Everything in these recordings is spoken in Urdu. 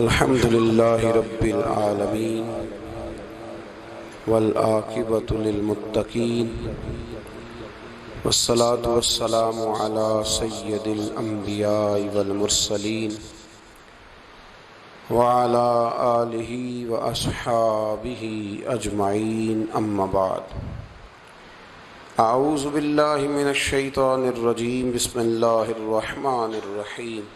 الحمد لله رب العالمين والعاقبة للمتقين والصلاة والسلام على سيد الأنبياء والمرسلين وعلى آله وأصحابه أجمعين أما بعد أعوذ بالله من الشيطان الرجيم بسم الله الرحمن الرحيم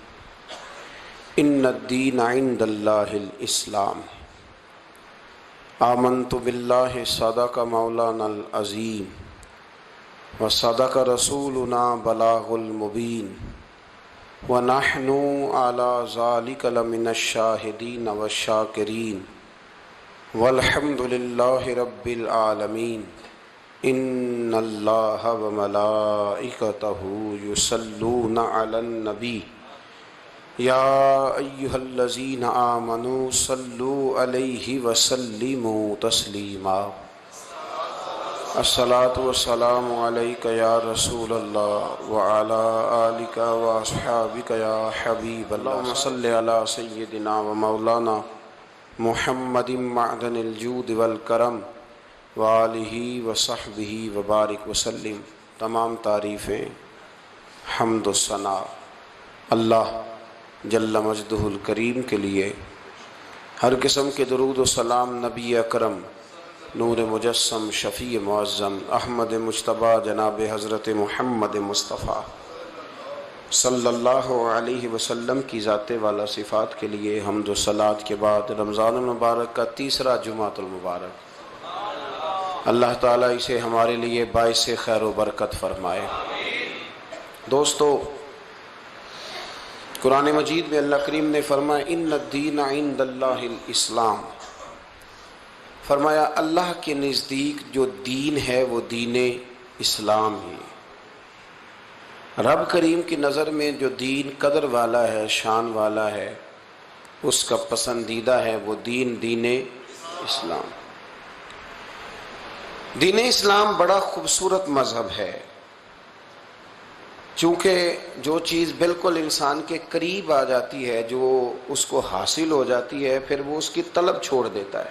ان الدین عند اللہ الاسلام آمنت باللہ صدق مولانا العظیم وصدق رسولنا بلاغ المبین ونحن على ذلك لمن الشاہدین والشاکرین والحمد للہ رب العالمین ان اللہ وملائکتہ یصلون علی النبی یا ایہا الذین آمنوا صلوا علیہ وسلموا تسلیما الصلاۃ والسلام علیک یا رسول اللہ وعلی آلک واصحابک یا حبیب اللہ اللہم صلی علی سیدنا و مولانا محمد معدن الجود والکرم وآلہ وصحبہ وبارک وسلم۔ تمام تعریفیں حمد و ثنا اللہ جل مجدہ الکریم کے لیے، ہر قسم کے درود و سلام نبی اکرم نور مجسم شفیع معظم احمد مجتبیٰ جناب حضرت محمد مصطفیٰ صلی اللہ علیہ وسلم کی ذات والا صفات کے لیے حمد و صلات کے بعد رمضان المبارک کا تیسرا جمعۃ المبارک اللہ تعالیٰ اسے ہمارے لیے باعث خیر و برکت فرمائے۔ دوستو، قرآن مجید میں اللہ کریم نے فرمایا ان الدین عند اللہ الاسلام، فرمایا اللہ کے نزدیک جو دین ہے وہ دین اسلام ہے۔ رب کریم کی نظر میں جو دین قدر والا ہے، شان والا ہے، اس کا پسندیدہ ہے وہ دین اسلام۔ دین اسلام بڑا خوبصورت مذہب ہے، چونکہ جو چیز بالکل انسان کے قریب آ جاتی ہے، جو اس کو حاصل ہو جاتی ہے، پھر وہ اس کی طلب چھوڑ دیتا ہے،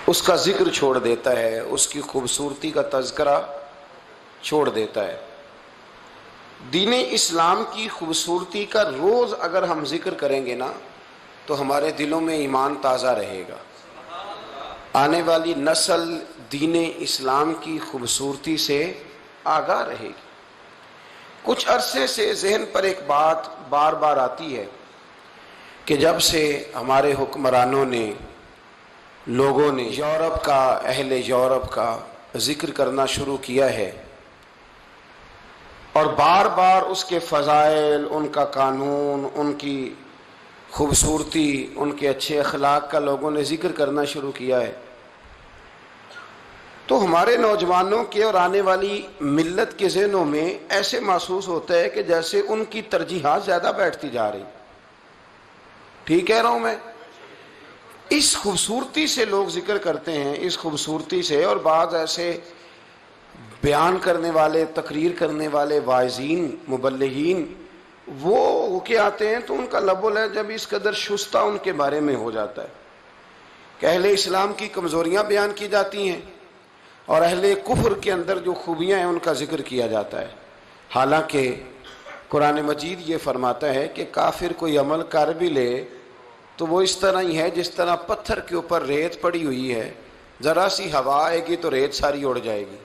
اس کا ذکر چھوڑ دیتا ہے، اس کی خوبصورتی کا تذکرہ چھوڑ دیتا ہے۔ دین اسلام کی خوبصورتی کا روز اگر ہم ذکر کریں گے نا تو ہمارے دلوں میں ایمان تازہ رہے گا، آنے والی نسل دین اسلام کی خوبصورتی سے آگاہ رہے گی۔ کچھ عرصے سے ذہن پر ایک بات بار بار آتی ہے کہ جب سے ہمارے حکمرانوں نے، لوگوں نے یورپ کا، اہل یورپ کا ذکر کرنا شروع کیا ہے اور بار بار اس کے فضائل، ان کا قانون، ان کی خوبصورتی، ان کے اچھے اخلاق کا لوگوں نے ذکر کرنا شروع کیا ہے، تو ہمارے نوجوانوں کے اور آنے والی ملت کے ذہنوں میں ایسے محسوس ہوتا ہے کہ جیسے ان کی ترجیحات زیادہ بیٹھتی جا رہی۔ ٹھیک کہہ رہا ہوں میں؟ اس خوبصورتی سے لوگ ذکر کرتے ہیں، اس خوبصورتی سے، اور بعض ایسے بیان کرنے والے، تقریر کرنے والے واعظین، مبلغین، وہ کے آتے ہیں تو ان کا لب و لہجہ بھی اس قدر شستہ ان کے بارے میں ہو جاتا ہے کہ اہل اسلام کی کمزوریاں بیان کی جاتی ہیں اور اہل کفر کے اندر جو خوبیاں ہیں ان کا ذکر کیا جاتا ہے۔ حالانکہ قرآن مجید یہ فرماتا ہے کہ کافر کوئی عمل کر بھی لے تو وہ اس طرح ہی ہے جس طرح پتھر کے اوپر ریت پڑی ہوئی ہے، ذرا سی ہوا آئے گی تو ریت ساری اڑ جائے گی۔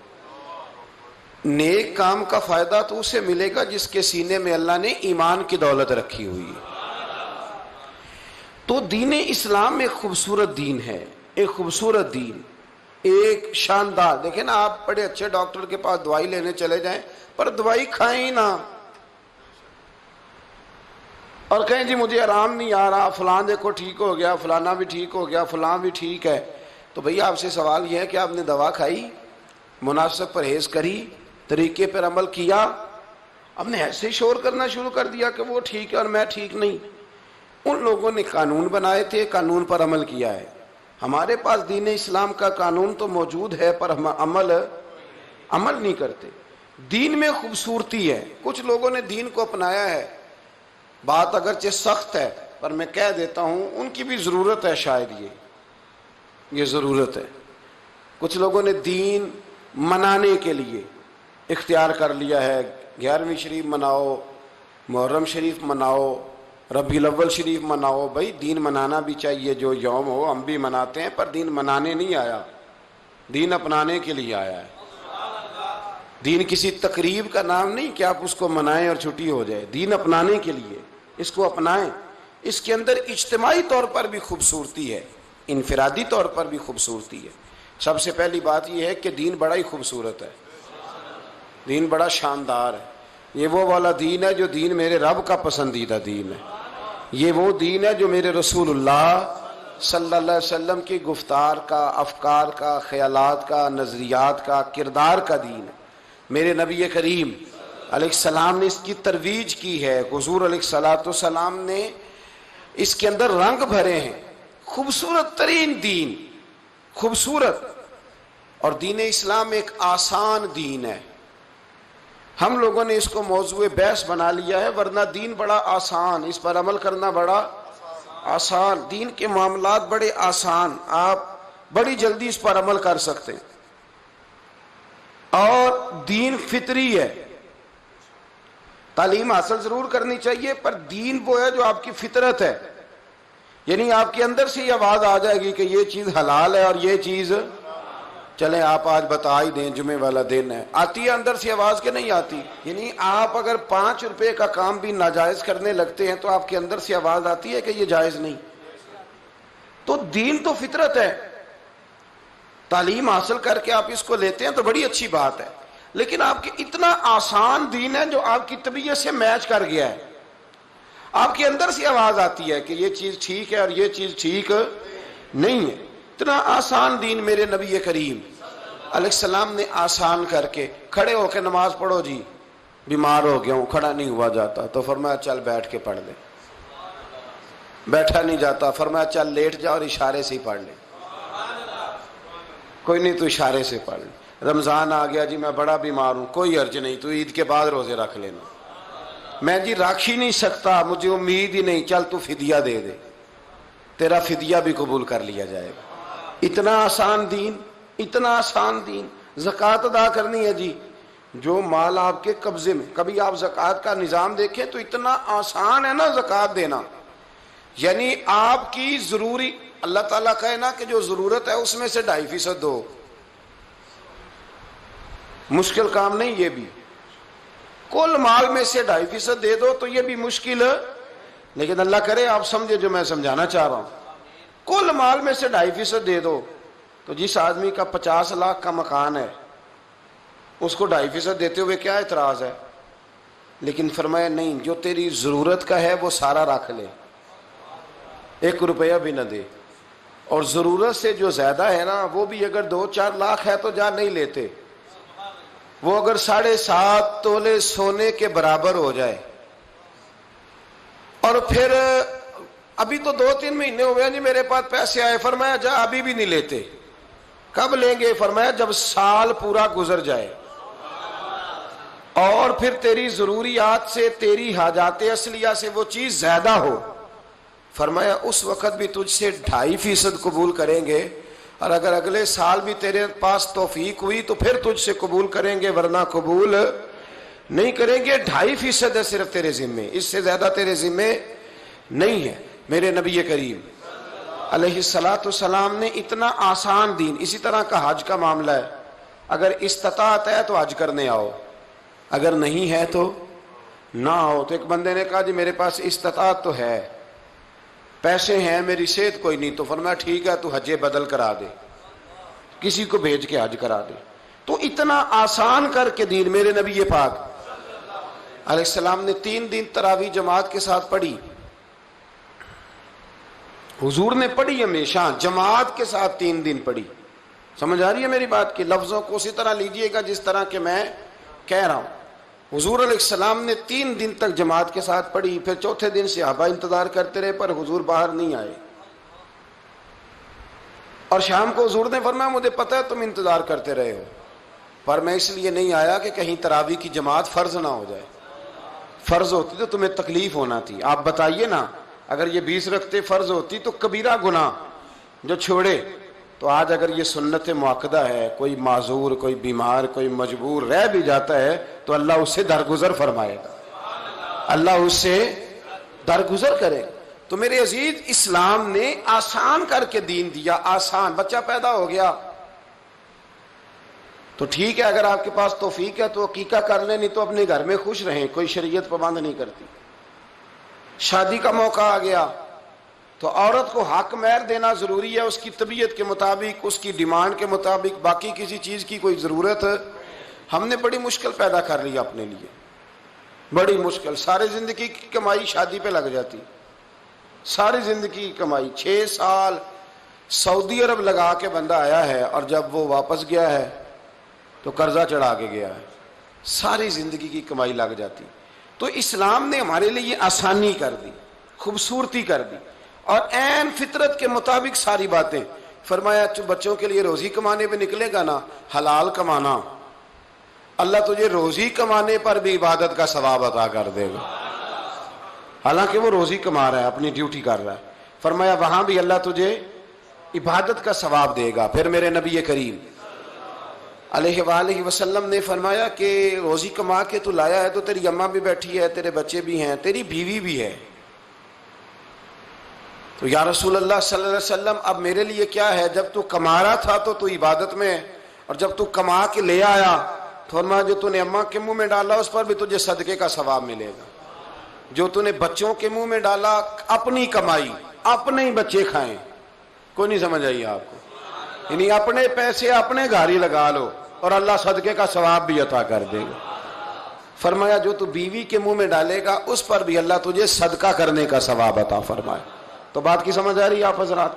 نیک کام کا فائدہ تو اسے ملے گا جس کے سینے میں اللہ نے ایمان کی دولت رکھی ہوئی ہے۔ تو دین اسلام ایک خوبصورت دین ہے، ایک خوبصورت دین، ایک شاندار۔ دیکھیں نا، آپ بڑے اچھے ڈاکٹر کے پاس دوائی لینے چلے جائیں پر دوائی کھائیں نہ اور کہیں جی مجھے آرام نہیں آ رہا، فلاں دیکھو ٹھیک ہو گیا، فلانا بھی ٹھیک ہو گیا، فلاں بھی ٹھیک ہے، تو بھئی آپ سے سوال یہ ہے کہ آپ نے دوا کھائی، مناسب پرہیز کری، طریقے پر عمل کیا؟ ہم نے ایسے شور کرنا شروع کر دیا کہ وہ ٹھیک ہے اور میں ٹھیک نہیں۔ ان لوگوں نے قانون بنائے تھے، قانون پر عمل کیا ہے۔ ہمارے پاس دین اسلام کا قانون تو موجود ہے پر ہم عمل نہیں کرتے۔ دین میں خوبصورتی ہے، کچھ لوگوں نے دین کو اپنایا ہے، بات اگرچہ سخت ہے پر میں کہہ دیتا ہوں ان کی بھی ضرورت ہے، شاید یہ ضرورت ہے۔ کچھ لوگوں نے دین منانے کے لیے اختیار کر لیا ہے، 11ویں شریف مناؤ، محرم شریف مناؤ، ربیع الاول شریف مناؤ۔ بھائی دین منانا بھی چاہیے، جو یوم ہو ہم بھی مناتے ہیں، پر دین منانے نہیں آیا، دین اپنانے کے لیے آیا ہے۔ دین کسی تقریب کا نام نہیں کہ آپ اس کو منائیں اور چھٹی ہو جائے، دین اپنانے کے لیے، اس کو اپنائیں۔ اس کے اندر اجتماعی طور پر بھی خوبصورتی ہے، انفرادی طور پر بھی خوبصورتی ہے۔ سب سے پہلی بات یہ ہے کہ دین بڑا ہی خوبصورت ہے، دین بڑا شاندار ہے۔ یہ وہ والا دین ہے جو دین میرے رب کا پسندیدہ دین ہے، یہ وہ دین ہے جو میرے رسول اللہ صلی اللہ علیہ وسلم کی گفتار کا، افکار کا، خیالات کا، نظریات کا، کردار کا دین ہے۔ میرے نبی کریم علیہ السلام نے اس کی ترویج کی ہے، حضور علیہ السلام نے اس کے اندر رنگ بھرے ہیں۔ خوبصورت ترین دین، خوبصورت۔ اور دین اسلام ایک آسان دین ہے، ہم لوگوں نے اس کو موضوع بحث بنا لیا ہے، ورنہ دین بڑا آسان، اس پر عمل کرنا بڑا آسان، دین کے معاملات بڑے آسان، آپ بڑی جلدی اس پر عمل کر سکتے ہیں۔ اور دین فطری ہے، تعلیم حاصل ضرور کرنی چاہیے، پر دین وہ ہے جو آپ کی فطرت ہے، یعنی آپ کے اندر سے یہ آواز آ جائے گی کہ یہ چیز حلال ہے اور یہ چیز، چلیں آپ آج بتا ہی دیں، جمعے والا دن ہے، آتی ہے اندر سے آواز کہ نہیں آتی؟ یعنی آپ اگر 5 روپے کا کام بھی ناجائز کرنے لگتے ہیں تو آپ کے اندر سے آواز آتی ہے کہ یہ جائز نہیں۔ تو دین تو فطرت ہے، تعلیم حاصل کر کے آپ اس کو لیتے ہیں تو بڑی اچھی بات ہے، لیکن آپ کے اتنا آسان دین ہے جو آپ کی طبیعت سے میچ کر گیا ہے، آپ کے اندر سے آواز آتی ہے کہ یہ چیز ٹھیک ہے اور یہ چیز ٹھیک نہیں ہے۔ اتنا آسان دین میرے نبی کریم علیہ السلام نے آسان کر کے، کھڑے ہو کے نماز پڑھو جی، بیمار ہو گیا ہوں، کھڑا نہیں ہوا جاتا، تو فرمایا چل بیٹھ کے پڑھ لے، بیٹھا نہیں جاتا، فرمایا چل لیٹ جا اور اشارے سے ہی پڑھ لے، کوئی نہیں تو اشارے سے پڑھ لے۔ رمضان آ گیا جی میں بڑا بیمار ہوں، کوئی عرض نہیں، تو عید کے بعد روزے رکھ لینا، میں جی رکھ ہی نہیں سکتا، مجھے امید ہی نہیں، چل تو فدیہ دے دے، تیرا فدیہ بھی قبول کر لیا جائے گا۔ اتنا آسان دین، اتنا آسان دین۔ زکوٰۃ ادا کرنی ہے جی، جو مال آپ کے قبضے میں، کبھی آپ زکوٰۃ کا نظام دیکھیں تو اتنا آسان ہے نا زکوٰۃ دینا، یعنی آپ کی ضروری، اللہ تعالیٰ کہے نا کہ جو ضرورت ہے اس میں سے 2.5% دو، مشکل کام نہیں یہ بھی، کل مال میں سے 2.5% دے دو تو یہ بھی مشکل ہے، لیکن اللہ کرے آپ سمجھے جو میں سمجھانا چاہ رہا ہوں۔ کل مال میں سے 2.5% دے دو، تو جس آدمی کا 50 لاکھ کا مکان ہے اس کو 2.5% دیتے ہوئے کیا اعتراض ہے؟ لیکن فرمایا نہیں، جو تیری ضرورت کا ہے وہ سارا رکھ لے، 1 روپیہ بھی نہ دے، اور ضرورت سے جو زیادہ ہے نا وہ بھی اگر 2-4 لاکھ ہے تو جا نہیں لیتے، وہ اگر 7.5 تولے سونے کے برابر ہو جائے، اور پھر ابھی تو 2-3 مہینے ہوئے جی میرے پاس پیسے آئے، فرمایا جا ابھی بھی نہیں لیتے، کب لیں گے؟ فرمایا جب سال پورا گزر جائے اور پھر تیری ضروریات سے، تیری حاجات اصلیہ سے وہ چیز زیادہ ہو، فرمایا اس وقت بھی تجھ سے 2.5% قبول کریں گے، اور اگر اگلے سال بھی تیرے پاس توفیق ہوئی تو پھر تجھ سے قبول کریں گے، ورنہ قبول نہیں کریں گے۔ 2.5% ہے صرف تیرے ذمے، اس سے زیادہ تیرے ذمے نہیں ہے۔ میرے نبی کریم علیہ السلام نے اتنا آسان دین، اسی طرح کا حج کا معاملہ ہے، اگر استطاعت ہے تو حج کرنے آؤ، اگر نہیں ہے تو نہ آؤ۔ تو ایک بندے نے کہا جی میرے پاس استطاعت تو ہے، پیسے ہیں، میری صحت کوئی نہیں، تو فرمایا ٹھیک ہے تو حج بدل کرا دے، کسی کو بھیج کے حج کرا دے۔ تو اتنا آسان کر کے دین میرے نبی پاک علیہ السلام نے 3 دن تراویح جماعت کے ساتھ پڑھی، حضور نے پڑھی ہمیشہ جماعت کے ساتھ 3 دن پڑھی۔ سمجھ آ رہی ہے میری بات کی؟ لفظوں کو اسی طرح لیجئے گا جس طرح کہ میں کہہ رہا ہوں۔ حضور علیہ السلام نے 3 دن تک جماعت کے ساتھ پڑھی، پھر چوتھے دن صحابہ انتظار کرتے رہے پر حضور باہر نہیں آئے، اور شام کو حضور نے فرمایا مجھے پتہ ہے تم انتظار کرتے رہے ہو، پر میں اس لیے نہیں آیا کہ کہیں تراویح کی جماعت فرض نہ ہو جائے۔ فرض ہوتی تو تمہیں تکلیف ہونا تھی. آپ بتائیے نا, اگر یہ 20 رکعتیں فرض ہوتی تو کبیرہ گناہ جو چھوڑے, تو آج اگر یہ سنت مؤکدہ ہے, کوئی معذور, کوئی بیمار, کوئی مجبور رہ بھی جاتا ہے تو اللہ اس سے درگزر فرمائے گا, اللہ اس سے درگزر کرے. تو میرے عزیز, اسلام نے آسان کر کے دین دیا, آسان. بچہ پیدا ہو گیا تو ٹھیک ہے, اگر آپ کے پاس توفیق ہے تو عقیقہ کر لیں, نہیں تو اپنے گھر میں خوش رہیں, کوئی شریعت پابند نہیں کرتی. شادی کا موقع آ گیا تو عورت کو حق مہر دینا ضروری ہے, اس کی طبیعت کے مطابق, اس کی ڈیمانڈ کے مطابق. باقی کسی چیز کی کوئی ضرورت. ہم نے بڑی مشکل پیدا کر لی اپنے لیے, بڑی مشکل. ساری زندگی کی کمائی شادی پہ لگ جاتی, ساری زندگی کی کمائی. 6 سال سعودی عرب لگا کے بندہ آیا ہے, اور جب وہ واپس گیا ہے تو قرضہ چڑھا کے گیا ہے, ساری زندگی کی کمائی لگ جاتی. تو اسلام نے ہمارے لیے آسانی کر دی, خوبصورتی کر دی, اور عین فطرت کے مطابق ساری باتیں. فرمایا بچوں کے لیے روزی کمانے پہ نکلے گا نا, حلال کمانا, اللہ تجھے روزی کمانے پر بھی عبادت کا ثواب عطا کر دے گا. حالانکہ وہ روزی کما رہا ہے, اپنی ڈیوٹی کر رہا ہے. فرمایا وہاں بھی اللہ تجھے عبادت کا ثواب دے گا. پھر میرے نبی کریم علیہ وآلہ وسلم نے فرمایا کہ روزی کما کے تو لایا ہے تو تیری اماں بھی بیٹھی ہے, تیرے بچے بھی ہیں, تیری بیوی بھی ہے. تو یا رسول اللہ صلی اللہ علیہ وسلم, اب میرے لیے کیا ہے؟ جب تو کما رہا تھا تو عبادت میں ہے, اور جب تو کما کے لے آیا تو فرمایا جو تو نے اماں کے منہ میں ڈالا اس پر بھی تجھے صدقے کا ثواب ملے گا. جو تو نے بچوں کے منہ میں ڈالا, اپنی کمائی, اپنے ہی بچے کھائیں. کوئی نہیں سمجھ آئی آپ کو؟ یعنی اپنے پیسے اپنے گھر ہی لگا لو اور اللہ صدقے کا ثواب بھی عطا کر دے گا. فرمایا جو تو بیوی کے منہ میں ڈالے گا اس پر بھی اللہ تجھے صدقہ کرنے کا ثواب عطا فرمائے. تو بات کی سمجھ آ رہی ہے آپ حضرات؟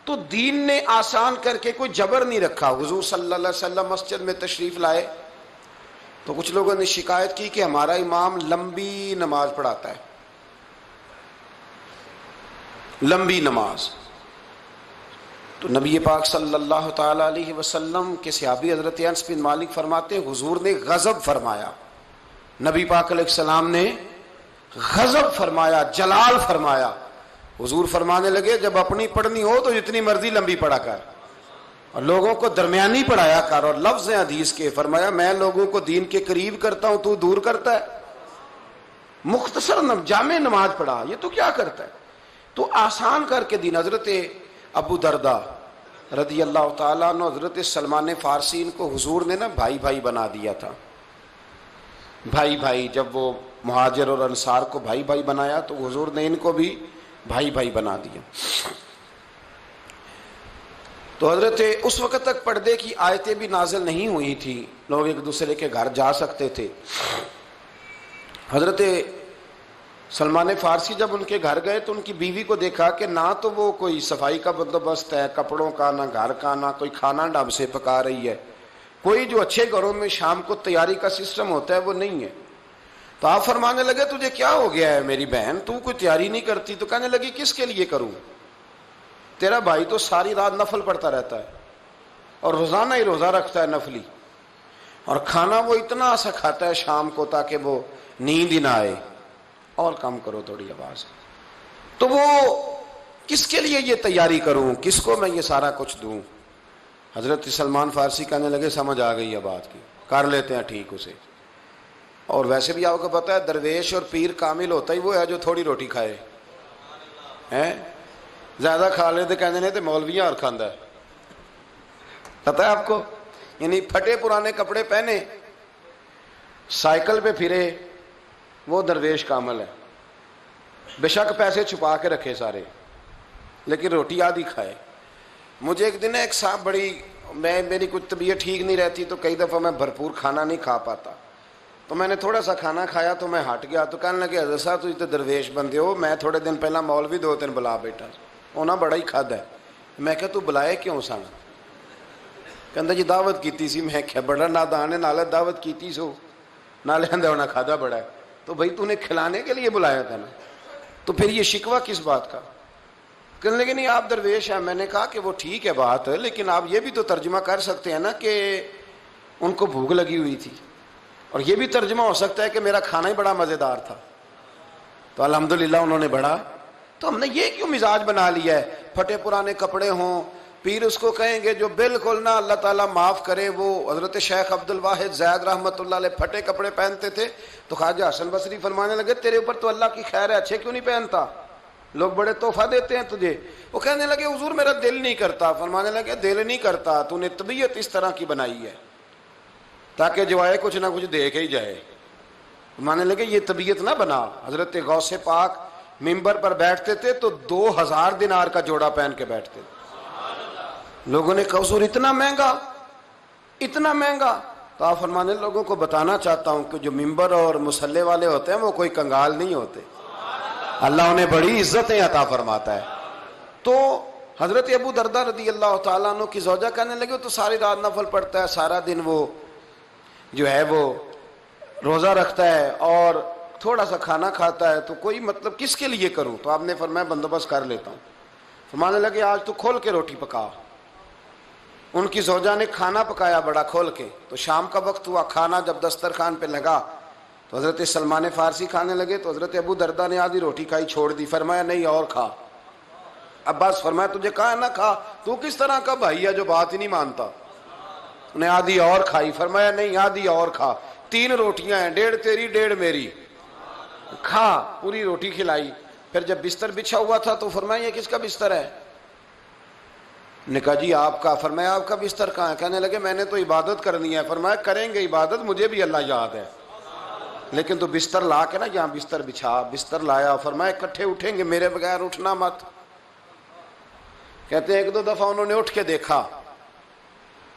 تو دین نے آسان کر کے کوئی جبر نہیں رکھا. حضور صلی اللہ علیہ وسلم مسجد میں تشریف لائے تو کچھ لوگوں نے شکایت کی کہ ہمارا امام لمبی نماز پڑھاتا ہے, لمبی نماز. تو نبی پاک صلی اللہ تعالی علیہ وسلم کے صحابی حضرت انس بن مالک فرماتے ہیں حضور نے غضب فرمایا, نبی پاک علیہ السلام نے غضب فرمایا, جلال فرمایا. حضور فرمانے لگے جب اپنی پڑھنی ہو تو جتنی مرضی لمبی پڑھا کر, اور لوگوں کو درمیانی پڑھایا کر. اور لفظ حدیث کے فرمایا میں لوگوں کو دین کے قریب کرتا ہوں, تو دور کرتا ہے. مختصر جامع نماز پڑھا, یہ تو کیا کرتا ہے؟ تو آسان کر کے دین. حضرت ابو دردہ رضی اللہ تعالیٰ عنہ, حضرت سلمان فارسی, ان کو حضور نے نا بھائی بھائی بنا دیا تھا. بھائی بھائی, جب وہ مہاجر اور انصار کو بھائی بھائی بنایا تو حضور نے ان کو بھی بھائی بھائی بنا دیا. تو حضرت اس وقت تک پردے کی آیتیں بھی نازل نہیں ہوئی تھی, لوگ ایک دوسرے کے گھر جا سکتے تھے. حضرت سلمان فارسی جب ان کے گھر گئے تو ان کی بیوی کو دیکھا کہ نہ تو وہ کوئی صفائی کا بندوبست ہے کپڑوں کا, نہ گھر کا, نہ کوئی کھانا ڈھنگ سے پکا رہی ہے, کوئی جو اچھے گھروں میں شام کو تیاری کا سسٹم ہوتا ہے وہ نہیں ہے. تو آپ فرمانے لگے تجھے کیا ہو گیا ہے میری بہن, تو کوئی تیاری نہیں کرتی؟ تو کہنے لگی کس کے لیے کروں, تیرا بھائی تو ساری رات نفل پڑھتا رہتا ہے اور روزانہ ہی روزہ رکھتا ہے نفلی, اور کھانا وہ اتنا سا کھاتا ہے شام کو تاکہ وہ نیند ہی نہ آئے. اور کم کرو تھوڑی آواز. تو وہ کس کے لیے یہ تیاری کروں, کس کو میں یہ سارا کچھ دوں؟ حضرت سلمان فارسی کہنے لگے سمجھ آ گئی ہے بات کی, کر لیتے ہیں ٹھیک اسے. اور ویسے بھی آپ کو پتا ہے درویش اور پیر کامل ہوتا ہی وہ ہے جو تھوڑی روٹی کھائے ہیں, زیادہ کھا لے تو کہنے نے تو مولویاں اور کھاندہ ہے. پتا ہے آپ کو, یعنی پھٹے پرانے کپڑے پہنے سائیکل پہ پھرے وہ درویش کامل ہے, بے شک پیسے چھپا کے رکھے سارے لیکن روٹی آدھی کھائے. مجھے ایک دن ایک صاحب میری کچھ طبیعت ٹھیک نہیں رہتی تو کئی دفعہ میں بھرپور کھانا نہیں کھا پاتا, تو میں نے تھوڑا سا کھانا کھایا تو میں ہٹ گیا. تو کہنے لگے حضرت صاحب تجھے تو درویش بندے ہو, میں تھوڑے دن پہلا مولوی 2-3 بلا بیٹھا, انہاں بڑا ہی کھادا ہے. میں کہا تو بلائے کیوں سن؟ کہندا جی دعوت کیتی سی. میں کہا بڑا نادان ہے, نالے دعوت کیتی سو نالے اندر انہاں کھادا بڑا ہے. تو بھائی تو نے کھلانے کے لیے بلایا تھا نا, تو پھر یہ شکوہ کس بات کا؟ کہنے لگے نہیں آپ درویش ہیں. میں نے کہا کہ وہ ٹھیک ہے بات, لیکن آپ یہ بھی تو ترجمہ کر سکتے ہیں نا کہ ان کو بھوک لگی ہوئی تھی, اور یہ بھی ترجمہ ہو سکتا ہے کہ میرا کھانا ہی بڑا مزیدار تھا، تو الحمدللہ انہوں نے بڑھا۔ تو ہم نے یہ کیوں مزاج بنا لیا ہے؟ پھٹے پرانے کپڑے ہوں، پیر اس کو کہیں گے جو بالکل نہ اللہ تعالیٰ معاف کرے، وہ حضرت شیخ عبد الواحد زید رحمۃ اللہ علیہ پھٹے کپڑے پہنتے تھے، تو خواجہ حسن بصری فرمانے لگے تیرے اوپر تو اللہ کی خیر ہے، اچھے کیوں نہیں پہنتا، لوگ بڑے تحفہ دیتے ہیں تجھے۔ وہ کہنے لگے حضور میرا دل نہیں کرتا۔ فرمانے لگے دل نہیں کرتا، تو نے طبیعت اس طرح کی بنائی ہے تاکہ جو آئے کچھ نہ کچھ دے کے ہی جائے۔ فرمانے لگے یہ طبیعت نہ بنا۔ حضرت غوث پاک ممبر پر بیٹھتے تھے تو 2000 دینار کا جوڑا پہن کے بیٹھتے تھے۔ لوگوں نے کہا حضور اتنا مہنگا، اتنا مہنگا؟ تو آپ فرمانے لوگوں کو بتانا چاہتا ہوں کہ جو ممبر اور مصلے والے ہوتے ہیں وہ کوئی کنگال نہیں ہوتے، اللہ انہیں بڑی عزتیں عطا فرماتا ہے۔ تو حضرت ابو دردہ رضی اللہ تعالیٰ عنہ کی زوجہ کہنے لگے وہ تو ساری رات نفل پڑھتا ہے، سارا دن وہ جو ہے وہ روزہ رکھتا ہے اور تھوڑا سا کھانا کھاتا ہے، تو کوئی مطلب کس کے لیے کروں؟ تو آپ نے فرمایا بندوبست کر لیتا ہوں۔ فرمانے لگے آج تو کھول کے روٹی پکا۔ ان کی زوجہ نے کھانا پکایا بڑا کھول کے۔ تو شام کا وقت ہوا، کھانا جب دسترخوان پہ لگا تو حضرت سلمان فارسی کھانے لگے، تو حضرت ابو دردہ نے آدھی روٹی کھائی چھوڑ دی۔ فرمایا نہیں اور کھا۔ عباس فرمایا تجھے کہا نہ کھا، تو کس طرح کا بھائی ہے جو بات ہی نہیں مانتا؟ انہیں آدھی اور کھائی۔ فرمایا نہیں آدھی اور کھا، 3 روٹیاں ہیں، 1.5 تیری 1.5 میری، کھا۔ پوری روٹی کھلائی۔ پھر جب بستر بچھا ہوا تھا تو فرمایا یہ کس کا بستر ہے؟ نے کہا جی آپ کا۔ فرمایا آپ کا بستر کہاں ہے؟ کہنے لگے میں نے تو عبادت کرنی ہے۔ فرمایا کریں گے عبادت، مجھے بھی اللہ یاد ہے، لیکن تو بستر لا کے نا یہاں بستر بچھا۔ بستر لایا۔ فرمایا اکٹھے اٹھیں گے، میرے بغیر اٹھنا مت۔ کہتے ہیں 1-2 دفعہ انہوں نے اٹھ کے دیکھا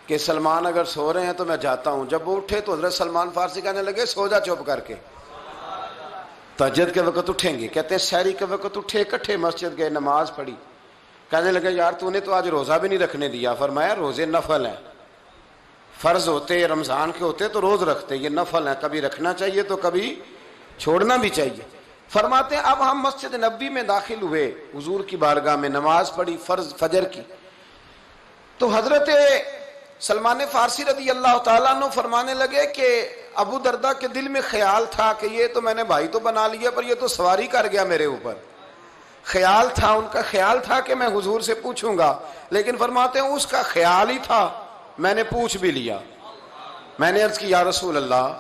کہ سلمان اگر سو رہے ہیں تو میں جاتا ہوں۔ جب وہ اٹھے تو حضرت سلمان فارسی کہنے لگے سو جا چپ کر کے، تہجد کے وقت اٹھیں گے۔ کہتے ہیں سحری کے وقت اٹھے، اکٹھے مسجد گئے، نماز پڑھی۔ کہنے لگے یار تو نے تو آج روزہ بھی نہیں رکھنے دیا۔ فرمایا روزے نفل ہیں، فرض ہوتے رمضان کے ہوتے تو روز رکھتے، یہ نفل ہیں، کبھی رکھنا چاہیے تو کبھی چھوڑنا بھی چاہیے۔ فرماتے ہیں اب ہم مسجد نبوی میں داخل ہوئے، حضور کی بارگاہ میں نماز پڑھی فرض فجر کی۔ تو حضرت سلمان فارسی رضی اللہ تعالیٰ عنہ فرمانے لگے کہ ابو دردہ کے دل میں خیال تھا کہ یہ تو میں نے بھائی تو بنا لیا پر یہ تو سواری کر گیا میرے اوپر۔ خیال تھا، ان کا خیال تھا کہ میں حضور سے پوچھوں گا، لیکن فرماتے ہیں اس کا خیال ہی تھا، میں نے پوچھ بھی لیا۔ میں نے عرض کی یا رسول اللہ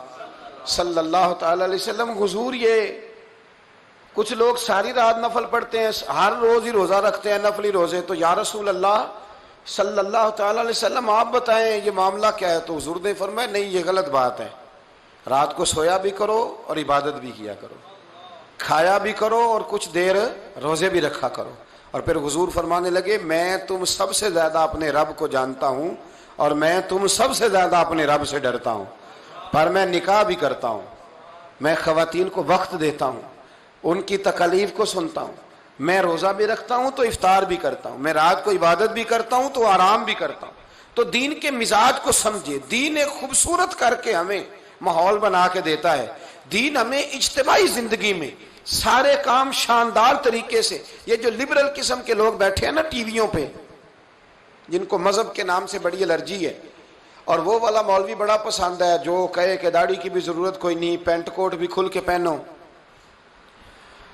صلی اللہ تعالی علیہ وسلم، حضور یہ کچھ لوگ ساری رات نفل پڑھتے ہیں، ہر روز ہی روزہ رکھتے ہیں نفلی روزے، تو یا رسول اللہ صلی اللہ تعالی علیہ وسلم آپ بتائیں یہ معاملہ کیا ہے؟ تو حضور نے فرمایا نہیں یہ غلط بات ہے، رات کو سویا بھی کرو اور عبادت بھی کیا کرو، کھایا بھی کرو اور کچھ دیر روزے بھی رکھا کرو۔ اور پھر حضور فرمانے لگے میں تم سب سے زیادہ اپنے رب کو جانتا ہوں اور میں تم سب سے زیادہ اپنے رب سے ڈرتا ہوں، پر میں نکاح بھی کرتا ہوں، میں خواتین کو وقت دیتا ہوں، ان کی تکالیف کو سنتا ہوں، میں روزہ بھی رکھتا ہوں تو افطار بھی کرتا ہوں، میں رات کو عبادت بھی کرتا ہوں تو آرام بھی کرتا ہوں۔ تو دین کے مزاج کو سمجھے، دین ایک خوبصورت کر کے ہمیں ماحول بنا کے دیتا ہے۔ دین ہمیں اجتماعی زندگی میں سارے کام شاندار طریقے سے، یہ جو لبرل قسم کے لوگ بیٹھے ہیں نا ٹی ویوں پہ، جن کو مذہب کے نام سے بڑی الرجی ہے، اور وہ والا مولوی بڑا پسند ہے جو کہے کہ داڑھی کی بھی ضرورت کوئی نہیں، پینٹ کوٹ بھی کھل کے پہنو،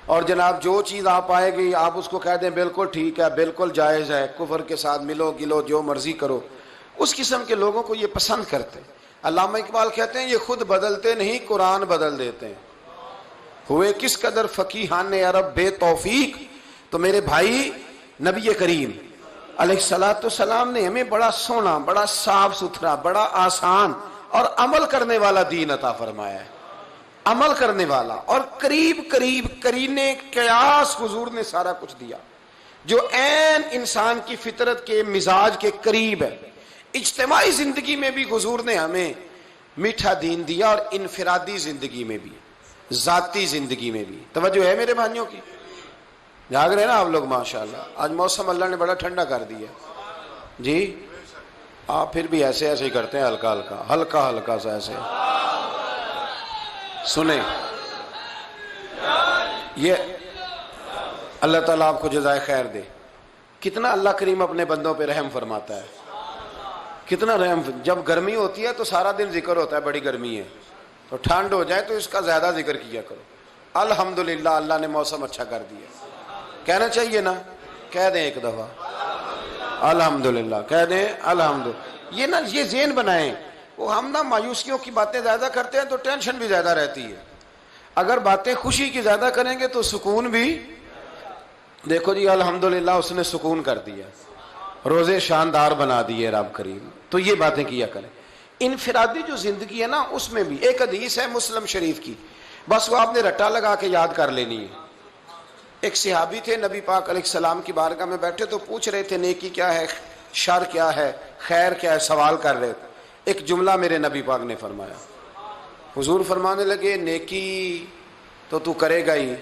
اور جناب جو چیز آپ آئے گی آپ اس کو کہہ دیں بالکل ٹھیک ہے، بالکل جائز ہے، کفر کے ساتھ ملو گلو جو مرضی کرو، اس قسم کے لوگوں کو یہ پسند کرتے ہیں۔ علامہ اقبال کہتے ہیں یہ خود بدلتے نہیں قرآن بدل دیتے ہیں، ہوئے کس قدر فقیہان عرب بے توفیق۔ تو میرے بھائی نبی کریم علیہ الصلوۃ والسلام نے ہمیں بڑا سونا، بڑا صاف ستھرا، بڑا آسان اور عمل کرنے والا دین عطا فرمایا ہے، عمل کرنے والا، اور قریب قریب قرینے قیاس حضور نے سارا کچھ دیا جو عین انسان کی فطرت کے مزاج کے قریب ہے۔ اجتماعی زندگی میں بھی حضور نے ہمیں میٹھا دین دیا اور انفرادی زندگی میں بھی، ذاتی زندگی میں بھی۔ توجہ ہے میرے بھائیوں کی؟ جاگ رہے ہیں نا آپ لوگ ماشاءاللہ؟ آج موسم اللہ نے بڑا ٹھنڈا کر دیا جی، آپ پھر بھی ایسے ایسے ہی کرتے ہیں، ہلکا ہلکا ہلکا ہلکا سا ایسے۔ سنیں یہ اللہ تعالیٰ آپ کو جزائے خیر دے، کتنا اللہ کریم اپنے بندوں پہ رحم فرماتا ہے، کتنا رحم۔ جب گرمی ہوتی ہے تو سارا دن ذکر ہوتا ہے بڑی گرمی ہے، تو ٹھنڈ ہو جائے تو اس کا زیادہ ذکر کیا کرو. الحمدللہ اللہ نے موسم اچھا کر دیا. کہنا چاہیے نا, کہہ دیں ایک دفعہ الحمدللہ, کہہ دیں الحمدللہ. یہ نا یہ ذہن بنائیں. وہ ہم نا مایوسیوں کی باتیں زیادہ کرتے ہیں تو ٹینشن بھی زیادہ رہتی ہے. اگر باتیں خوشی کی زیادہ کریں گے تو سکون بھی. دیکھو جی الحمدللہ اس نے سکون کر دیا, روزے شاندار بنا دیے رب کریم. تو یہ باتیں کیا کریں. انفرادی جو زندگی ہے نا اس میں بھی ایک حدیث ہے مسلم شریف کی, بس وہ آپ نے رٹا لگا کے یاد کر لینی ہے. ایک صحابی تھے, نبی پاک علیہ السلام کی بارگاہ میں بیٹھے تو پوچھ رہے تھے نیکی کیا ہے, شر کیا ہے, خیر کیا ہے, سوال کر رہے تھے. ایک جملہ میرے نبی پاک نے فرمایا. حضور فرمانے لگے نیکی تو تو کرے گا ہی,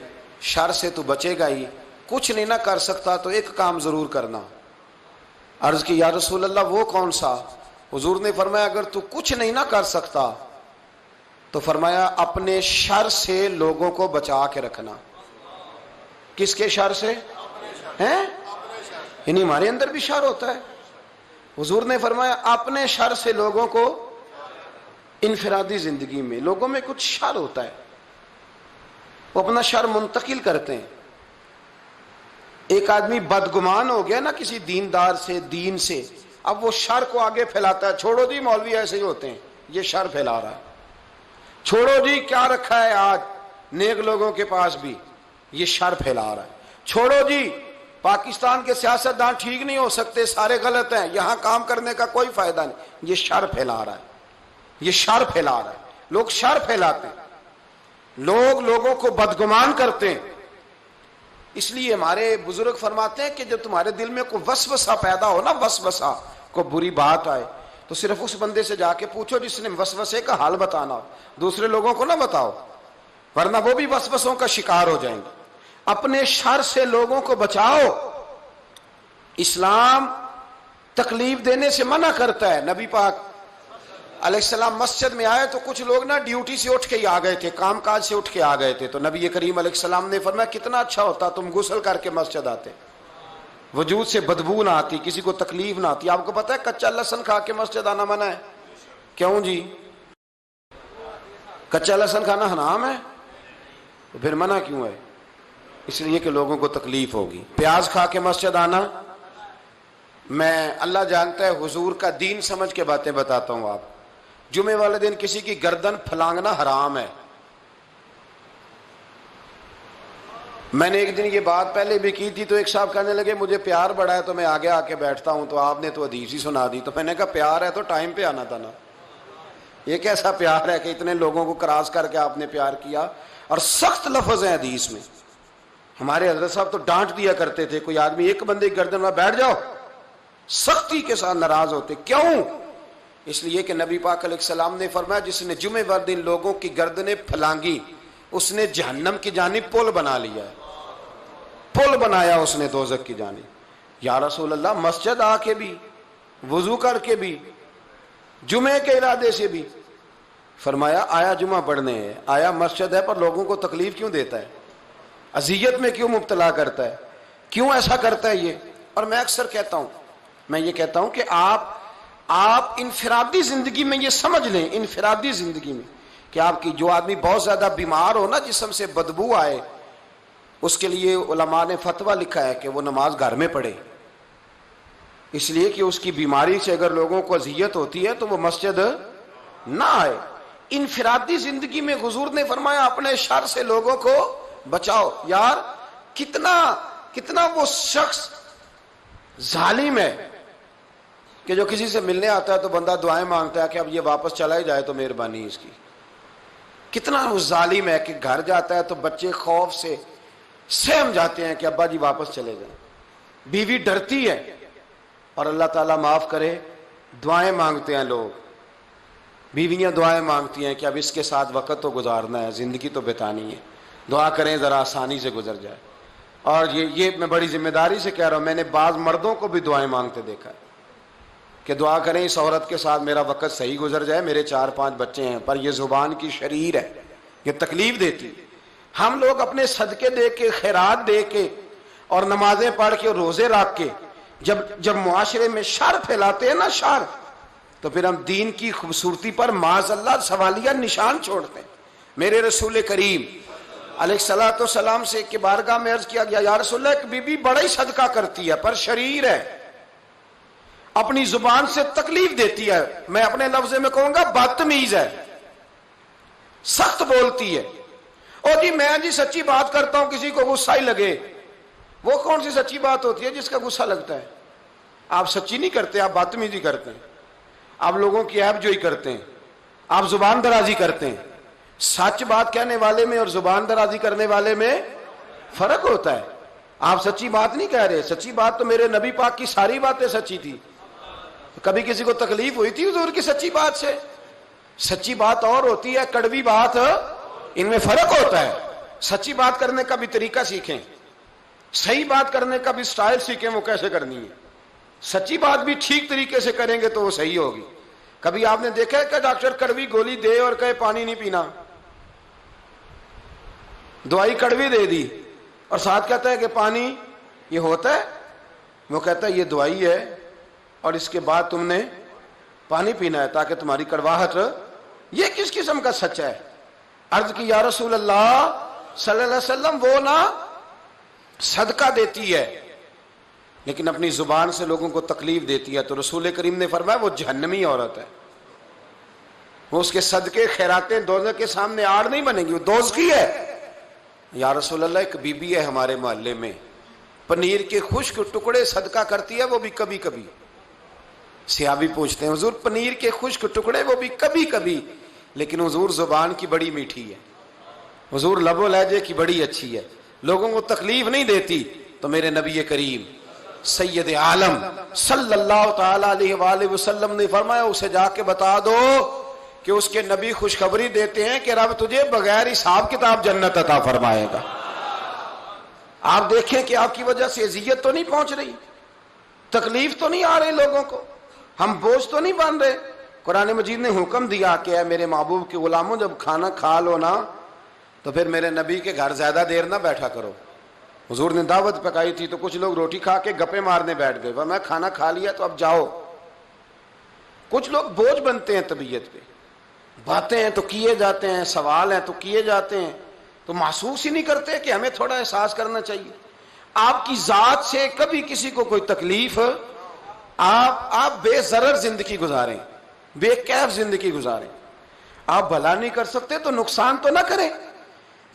شر سے تو بچے گا ہی, کچھ نہیں نہ کر سکتا تو ایک کام ضرور کرنا. عرض کی یا رسول اللہ وہ کون سا؟ حضور نے فرمایا اگر تو کچھ نہیں نہ کر سکتا تو فرمایا اپنے شر سے لوگوں کو بچا کے رکھنا. کس کے شر سے ہیں؟ یعنی ہمارے اندر بھی شر ہوتا ہے. حضور نے فرمایا اپنے شر سے لوگوں کو. انفرادی زندگی میں لوگوں میں کچھ شر ہوتا ہے, وہ اپنا شر منتقل کرتے ہیں. ایک آدمی بدگمان ہو گیا نا کسی دیندار سے, دین سے, اب وہ شر کو آگے پھیلاتا ہے. چھوڑو جی مولوی ایسے ہی ہوتے ہیں, یہ شر پھیلا رہا ہے. چھوڑو جی کیا رکھا ہے آج نیک لوگوں کے پاس بھی, یہ شر پھیلا رہا ہے. چھوڑو جی پاکستان کے سیاستدان ٹھیک نہیں ہو سکتے, سارے غلط ہیں, یہاں کام کرنے کا کوئی فائدہ نہیں, یہ شر پھیلا رہا ہے. یہ شر پھیلا رہا ہے. لوگ شر پھیلاتے ہیں, لوگ لوگوں کو بدگمان کرتے ہیں. اس لیے ہمارے بزرگ فرماتے ہیں کہ جب تمہارے دل میں کوئی وسوسہ پیدا ہو نا, وسوسہ کوئی بری بات آئے تو صرف اس بندے سے جا کے پوچھو جس نے وسوسے کا حال بتانا ہو, دوسرے لوگوں کو نہ بتاؤ ورنہ وہ بھی وسوسوں کا شکار ہو جائیں گے. اپنے شر سے لوگوں کو بچاؤ. اسلام تکلیف دینے سے منع کرتا ہے. نبی پاک علیہ السلام مسجد میں آئے تو کچھ لوگ نا ڈیوٹی سے اٹھ کے ہی آ گئے تھے, کام کاج سے اٹھ کے آ گئے تھے. تو نبی کریم علیہ السلام نے فرمایا کتنا اچھا ہوتا تم غسل کر کے مسجد آتے, وجود سے بدبو نہ آتی, کسی کو تکلیف نہ آتی. آپ کو پتا ہے کچا لہسن کھا کے مسجد آنا منع ہے. کیوں جی؟ کچا لہسن کھانا حرام ہے, تو پھر منع کیوں ہے؟ اس لیے کہ لوگوں کو تکلیف ہوگی. پیاز کھا کے مسجد آنا, میں اللہ جانتا ہے حضور کا دین سمجھ کے باتیں بتاتا ہوں. آپ جمعے والے دن کسی کی گردن پھلانگنا حرام ہے. میں نے ایک دن یہ بات پہلے بھی کی تھی تو ایک صاحب کہنے لگے مجھے پیار بڑا ہے تو میں آگے آ کے بیٹھتا ہوں, تو آپ نے تو حدیث ہی سنا دی. تو میں نے کہا پیار ہے تو ٹائم پہ آنا تھا نا. یہ کیسا پیار ہے کہ اتنے لوگوں کو کراس کر کے آپ نے پیار کیا. اور سخت لفظ ہیں حدیث میں. ہمارے حضرت صاحب تو ڈانٹ دیا کرتے تھے, کوئی آدمی ایک بندے کی گردن میں بیٹھ جاؤ, سختی کے ساتھ ناراض ہوتے. کیوں؟ اس لیے کہ نبی پاک علیہ السلام نے فرمایا جس نے جمعے والے دن لوگوں کی گردنیں پھلانگی اس نے جہنم کی جانب پل بنا لیا ہے, پل بنایا اس نے دوزخ کی جانب. یا رسول اللہ مسجد آ کے بھی, وضو کر کے بھی, جمعے کے ارادے سے بھی. فرمایا آیا جمعہ پڑھنے ہے, آیا مسجد ہے, پر لوگوں کو تکلیف کیوں دیتا ہے, اذیت میں کیوں مبتلا کرتا ہے, کیوں ایسا کرتا ہے یہ. اور میں اکثر کہتا ہوں, میں یہ کہتا ہوں کہ آپ انفرادی زندگی میں یہ سمجھ لیں, انفرادی زندگی میں کہ آپ کی جو آدمی بہت زیادہ بیمار ہو نا, جسم سے بدبو آئے, اس کے لیے علماء نے فتویٰ لکھا ہے کہ وہ نماز گھر میں پڑھے. اس لیے کہ اس کی بیماری سے اگر لوگوں کو اذیت ہوتی ہے تو وہ مسجد نہ آئے. انفرادی زندگی میں حضور نے فرمایا اپنے شر سے لوگوں کو بچاؤ. یار کتنا وہ شخص ظالم ہے کہ جو کسی سے ملنے آتا ہے تو بندہ دعائیں مانگتا ہے کہ اب یہ واپس چلا ہی جائے تو مہربانی اس کی. کتنا وہ ظالم ہے کہ گھر جاتا ہے تو بچے خوف سے سہم جاتے ہیں کہ ابا جی واپس چلے جائیں. بیوی ڈرتی ہے اور اللہ تعالیٰ معاف کرے دعائیں مانگتے ہیں لوگ, بیویاں دعائیں مانگتی ہیں کہ اب اس کے ساتھ وقت تو گزارنا ہے, زندگی تو بتانی ہے, دعا کریں ذرا آسانی سے گزر جائے. اور یہ میں بڑی ذمہ داری سے کہہ رہا ہوں, میں نے بعض مردوں کو بھی دعائیں مانگتے دیکھا ہے کہ دعا کریں اس عورت کے ساتھ میرا وقت صحیح گزر جائے, میرے 4-5 بچے ہیں, پر یہ زبان کی شریر ہے, یہ تکلیف دیتی. ہم لوگ اپنے صدقے دے کے, خیرات دے کے اور نمازیں پڑھ کے اور روزے رکھ کے جب معاشرے میں شر پھیلاتے ہیں نا, شر تو پھر ہم دین کی خوبصورتی پر معاذ اللہ سوالیہ نشان چھوڑتے ہیں. میرے رسول کریم علیہ الصلوۃ والسلام سے کہ بارگاہ میں عرض کیا گیا یا رسول اللہ ایک بی بی بڑا ہی صدقہ کرتی ہے پر شریر ہے, اپنی زبان سے تکلیف دیتی ہے, میں اپنے لفظ میں کہوں گا بدتمیز ہے, سخت بولتی ہے. اور جی میں جی سچی بات کرتا ہوں کسی کو غصہ ہی لگے, وہ کون سی سچی بات ہوتی ہے جس کا غصہ لگتا ہے؟ آپ سچی نہیں کرتے, آپ بدتمیزی کرتے ہیں, آپ لوگوں کی عیب جوئی کرتے ہیں, آپ زبان درازی کرتے ہیں. سچ بات کہنے والے میں اور زبان درازی کرنے والے میں فرق ہوتا ہے. آپ سچی بات نہیں کہہ رہے, سچی بات تو میرے نبی پاک کی ساری باتیں سچی تھی. کبھی کسی کو تکلیف ہوئی تھی حضور کی سچی بات سے؟ سچی بات اور ہوتی ہے, کڑوی بات, ان میں فرق ہوتا ہے. سچی بات کرنے کا بھی طریقہ سیکھیں, صحیح بات کرنے کا بھی سٹائل سیکھیں, وہ کیسے کرنی ہے. سچی بات بھی ٹھیک طریقے سے کریں گے تو وہ صحیح ہوگی. کبھی آپ نے دیکھا ہے کہ ڈاکٹر کڑوی گولی دے اور کہے پانی نہیں پینا, دوائی کڑوی دے دی اور ساتھ کہتا ہے کہ پانی یہ ہوتا ہے, وہ کہتا ہے یہ دوائی ہے اور اس کے بعد تم نے پانی پینا ہے تاکہ تمہاری کڑواہٹ. یہ کس قسم کا سچ ہے؟ عرض کی یا رسول اللہ صلی اللہ علیہ وسلم وہ نا صدقہ دیتی ہے لیکن اپنی زبان سے لوگوں کو تکلیف دیتی ہے, تو رسول کریم نے فرمایا وہ جہنمی عورت ہے, وہ اس کے صدقے خیراتیں دوزخ کے سامنے آڑ نہیں بنے گی, وہ دوزخی ہے. یا رسول اللہ ایک بی بی ہے ہمارے محلے میں, پنیر کے خشک ٹکڑے صدقہ کرتی ہے, وہ بھی کبھی کبھی. صحابی پوچھتے ہیں حضور پنیر کے خشک ٹکڑے وہ بھی کبھی کبھی, لیکن حضور زبان کی بڑی میٹھی ہے, حضور لب و لہجے کی بڑی اچھی ہے, لوگوں کو تکلیف نہیں دیتی. تو میرے نبی کریم سید عالم صلی اللہ تعالی علیہ وآلہ وسلم نے فرمایا اسے جا کے بتا دو کہ اس کے نبی خوشخبری دیتے ہیں کہ رب تجھے بغیر حساب کتاب جنت عطا فرمائے گا. آپ دیکھیں کہ آپ کی وجہ سے اذیت تو نہیں پہنچ رہی, تکلیف تو نہیں آ رہی لوگوں کو, ہم بوجھ تو نہیں بن رہے. قرآن مجید نے حکم دیا کہ اے میرے محبوب کے غلاموں جب کھانا کھا لو نا تو پھر میرے نبی کے گھر زیادہ دیر نہ بیٹھا کرو. حضور نے دعوت پکائی تھی تو کچھ لوگ روٹی کھا کے گپے مارنے بیٹھ گئے, میں کھانا کھا لیا تو اب جاؤ. کچھ لوگ بوجھ بنتے ہیں طبیعت پہ, باتیں ہیں تو کیے جاتے ہیں, سوال ہیں تو کیے جاتے ہیں, تو محسوس ہی نہیں کرتے کہ ہمیں تھوڑا احساس کرنا چاہیے. آپ کی ذات سے کبھی کسی کو کوئی تکلیف, آپ بے ضرر زندگی گزاریں, بے کیف زندگی گزاریں. آپ بھلا نہیں کر سکتے تو نقصان تو نہ کریں.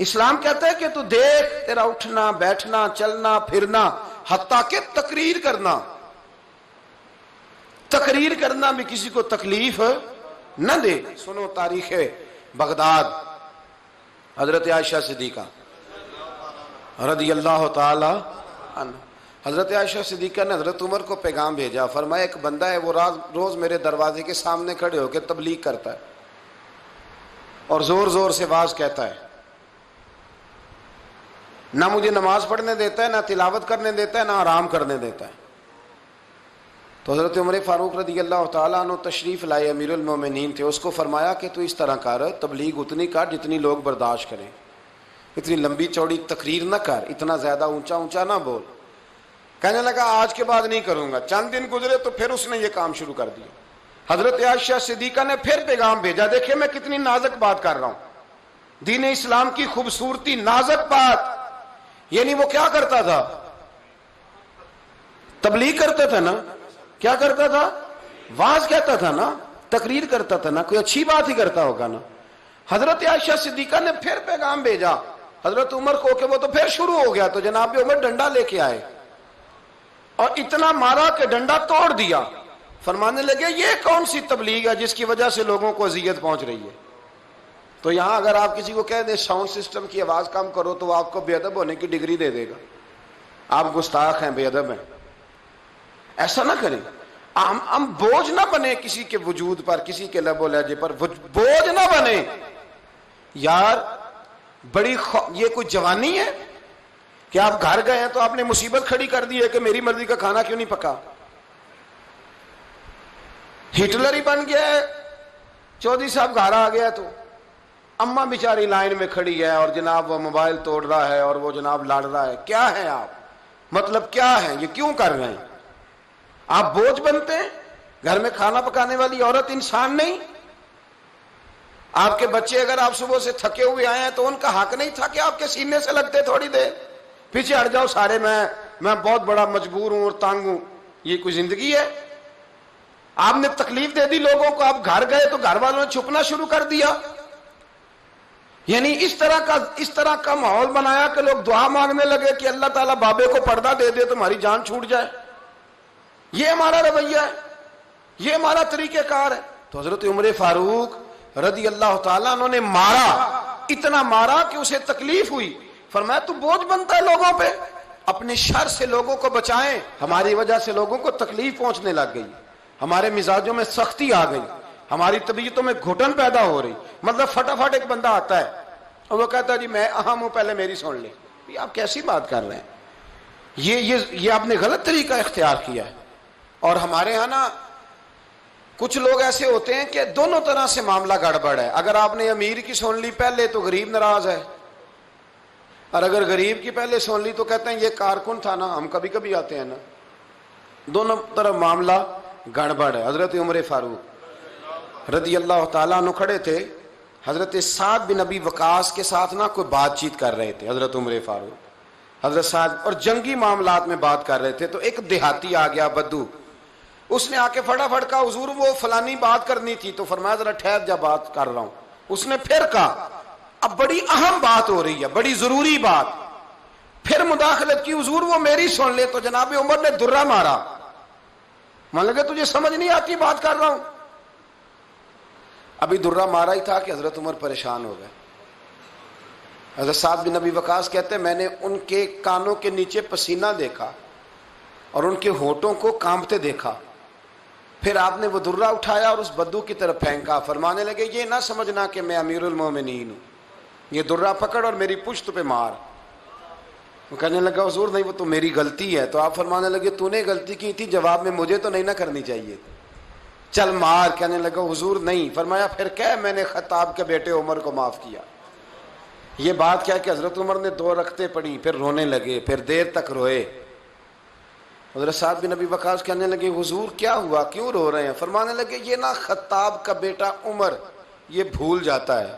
اسلام کہتا ہے کہ تو دیکھ تیرا اٹھنا بیٹھنا چلنا پھرنا حتیٰ کہ تقریر کرنا بھی کسی کو تکلیف نہ دے. سنو تاریخ بغداد, حضرت عائشہ صدیقہ رضی اللہ تعالی عنہ, حضرت عائشہ صدیقہ نے حضرت عمر کو پیغام بھیجا, فرمایا ایک بندہ ہے وہ روز میرے دروازے کے سامنے کھڑے ہو کے تبلیغ کرتا ہے اور زور زور سے واز کہتا ہے, نہ مجھے نماز پڑھنے دیتا ہے, نہ تلاوت کرنے دیتا ہے, نہ آرام کرنے دیتا ہے. تو حضرت عمر فاروق رضی اللہ تعالیٰ عنہ تشریف لائے, امیر المومنین تھے, اس کو فرمایا کہ تو اس طرح کر, تبلیغ اتنی کر جتنی لوگ برداشت کریں, اتنی لمبی چوڑی تقریر نہ کر, اتنا زیادہ اونچا اونچا نہ بول. کہنے لگا آج کے بعد نہیں کروں گا. چند دن گزرے تو پھر اس نے یہ کام شروع کر دیا. حضرت عائشہ صدیقہ نے پھر پیغام بھیجا, دیکھیں میں کتنی نازک بات کر رہا ہوں, دین اسلام کی خوبصورتی, نازک بات. یعنی وہ کیا کرتا تھا؟ تبلیغ کرتا تھا نا, کیا کرتا تھا؟ واز کہتا تھا نا, تقریر کرتا تھا نا, کوئی اچھی بات ہی کرتا ہوگا نا. حضرت عائشہ صدیقہ نے پھر پیغام بھیجا حضرت عمر کو کہ وہ تو پھر شروع ہو گیا. تو جناب عمر ڈنڈا لے کے آئے اور اتنا مارا کہ ڈنڈا توڑ دیا. فرمانے لگے یہ کون سی تبلیغ ہے جس کی وجہ سے لوگوں کو اذیت پہنچ رہی ہے؟ تو یہاں اگر آپ کسی کو کہہ دیں ساؤنڈ سسٹم کی آواز کم کرو تو وہ آپ کو بے ادب ہونے کی ڈگری دے دے گا, آپ گستاخ ہیں, بے ادب ہیں. ایسا نہ کریں. ہم بوجھ نہ بنے کسی کے وجود پر, کسی کے لب و لہجے پر بوجھ نہ بنے. یار بڑی یہ کوئی جوانی ہے کہ آپ گھر گئے ہیں تو آپ نے مصیبت کھڑی کر دی ہے کہ میری مرضی کا کھانا کیوں نہیں پکا. ہٹلر ہی بن گیا ہے. چودھری صاحب گھر آ گیا تو اماں بیچاری لائن میں کھڑی ہے اور جناب وہ موبائل توڑ رہا ہے اور وہ جناب لڑ رہا ہے. کیا ہے آپ, مطلب کیا ہے, یہ کیوں کر رہے ہیں؟ آپ بوجھ بنتے ہیں. گھر میں کھانا پکانے والی عورت انسان نہیں؟ آپ کے بچے اگر آپ صبح سے تھکے ہوئے آئے ہیں تو ان کا حق نہیں تھا کہ آپ کے سینے سے لگتے تھوڑی دیر؟ پیچھے ہٹ جاؤ سارے، میں بہت بڑا مجبور ہوں اور تانگ ہوں. یہ کوئی زندگی ہے؟ آپ نے تکلیف دے دی لوگوں کو، آپ گھر گئے تو گھر والوں نے چھپنا شروع کر دیا. یعنی اس طرح کا ماحول بنایا کہ لوگ دعا مانگنے لگے کہ اللہ تعالیٰ بابے کو پردہ دے دے تو ہماری جان چھوٹ جائے. یہ ہمارا رویہ ہے، یہ ہمارا طریقہ کار ہے. تو حضرت عمر فاروق رضی اللہ تعالیٰ انہوں نے مارا، اتنا مارا کہ اسے تکلیف ہوئی. فرمایا تو بوجھ بنتا ہے لوگوں پہ، اپنے شر سے لوگوں کو بچائیں. ہماری وجہ سے لوگوں کو تکلیف پہنچنے لگ گئی، ہمارے مزاجوں میں سختی آ گئی، ہماری طبیعتوں میں گھٹن پیدا ہو رہی. مطلب فٹافٹ ایک بندہ آتا ہے اور وہ کہتا ہے جی میں اہم ہوں، پہلے میری سن لے. آپ کیسی بات کر رہے ہیں؟ یہ آپ نے غلط طریقہ اختیار کیا ہے. اور ہمارے ہاں نا کچھ لوگ ایسے ہوتے ہیں کہ دونوں طرح سے معاملہ گڑبڑ ہے. اگر آپ نے امیر کی سن لی پہلے تو غریب ناراض ہے، اور اگر غریب کی پہلے سن لی تو کہتے ہیں یہ کارکن تھا نا، ہم کبھی کبھی آتے ہیں نا. دونوں طرف معاملہ گڑبڑ ہے. حضرت عمر فاروق رضی اللہ تعالیٰ عنہ کھڑے تھے، حضرت سعد بن ابی وقاص کے ساتھ نا کوئی بات چیت کر رہے تھے. حضرت عمر فاروق حضرت سعد اور جنگی معاملات میں بات کر رہے تھے. تو ایک دیہاتی آ گیا بدو، اس نے آ کے فٹافٹ کہا حضور وہ فلانی بات کرنی تھی. تو فرمایا ذرا ٹھہر جا بات کر رہا ہوں. اس نے پھر کہا اب بڑی اہم بات ہو رہی ہے، بڑی ضروری بات. پھر مداخلت کی حضور وہ میری سن لے. تو جناب عمر نے درہ مارا. مان لگے تجھے سمجھ نہیں آتی بات کر رہا ہوں. ابھی درہ مارا ہی تھا کہ حضرت عمر پریشان ہو گئے. حضرت سعد بن ابی وقاص کہتے ہیں میں نے ان کے کانوں کے نیچے پسینہ دیکھا اور ان کے ہونٹوں کو کانپتے دیکھا. پھر آپ نے وہ درہ اٹھایا اور اس بدو کی طرف پھینکا. فرمانے لگے یہ نہ سمجھنا کہ میں امیر المومنین ہوں، یہ درہ پکڑ اور میری پشت پہ مار. وہ کہنے لگا حضور نہیں وہ تو میری غلطی ہے. تو آپ فرمانے لگے تو نے غلطی کی تھی، جواب میں مجھے تو نہیں نہ کرنی چاہیے، چل مار. کہنے لگا حضور نہیں. فرمایا پھر کہہ میں نے خطاب کے بیٹے عمر کو معاف کیا. یہ بات کیا کہ حضرت عمر نے 2 رکعتیں پڑھی، پھر رونے لگے، پھر دیر تک روئے. حضرت سعد بن ابی وقاص کہنے لگے حضور کیا ہوا، کیوں رو رہے ہیں؟ فرمانے لگے یہ نا خطاب کا بیٹا عمر یہ بھول جاتا ہے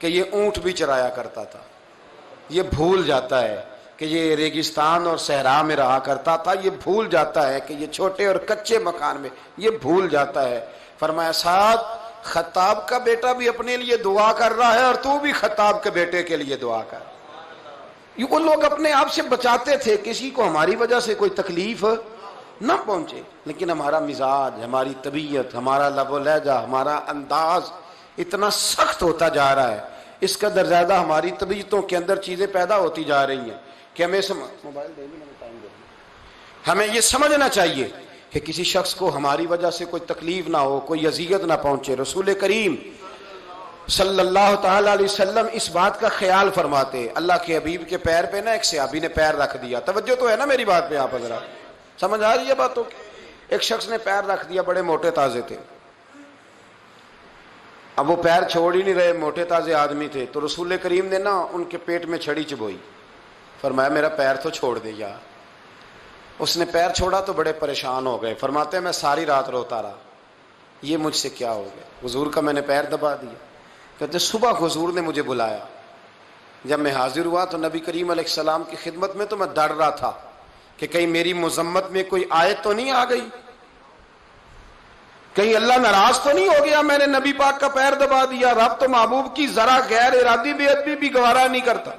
کہ یہ اونٹ بھی چرایا کرتا تھا، یہ بھول جاتا ہے کہ یہ ریگستان اور صحرا میں رہا کرتا تھا، یہ بھول جاتا ہے کہ یہ چھوٹے اور کچے مکان میں، یہ بھول جاتا ہے. فرمایا سعد خطاب کا بیٹا بھی اپنے لیے دعا کر رہا ہے اور تو بھی خطاب کے بیٹے کے لیے دعا کر. وہ لوگ اپنے آپ سے بچاتے تھے کسی کو ہماری وجہ سے کوئی تکلیف نہ پہنچے. لیکن ہمارا مزاج، ہماری طبیعت، ہمارا لب و لہجہ، ہمارا انداز اتنا سخت ہوتا جا رہا ہے، اس کا در زیادہ ہماری طبیعتوں کے اندر چیزیں پیدا ہوتی جا رہی ہیں کہ ہمیں یہ سمجھنا چاہیے کہ کسی شخص کو ہماری وجہ سے کوئی تکلیف نہ ہو، کوئی اذیت نہ پہنچے. رسول کریم صلی اللہ تعالی علیہ وسلم اس بات کا خیال فرماتے. اللہ کے حبیب کے پیر پہ نا ایک صحابی نے پیر رکھ دیا. توجہ تو ہے نا میری بات پہ؟ آپ حضرات سمجھ آ رہی ہے باتوں کی؟ ایک شخص نے پیر رکھ دیا، بڑے موٹے تازے تھے. اب وہ پیر چھوڑ ہی نہیں رہے، موٹے تازے آدمی تھے. تو رسول کریم نے نا ان کے پیٹ میں چھڑی چبوئی. فرمایا میرا پیر تو چھوڑ دے یار. اس نے پیر چھوڑا تو بڑے پریشان ہو گئے. فرماتے ہیں میں ساری رات روتا رہا، یہ مجھ سے کیا ہو گیا؟ حضور کا میں نے پیر دبا دیا. کہتے صبح حضور نے مجھے بلایا، جب میں حاضر ہوا تو نبی کریم علیہ السلام کی خدمت میں تو میں ڈر رہا تھا کہ کہیں میری مذمت میں کوئی آیت تو نہیں آ گئی، کہیں اللہ ناراض تو نہیں ہو گیا، میں نے نبی پاک کا پیر دبا دیا. رب تو محبوب کی ذرا غیر ارادی بے ادبی بھی گوارا نہیں کرتا.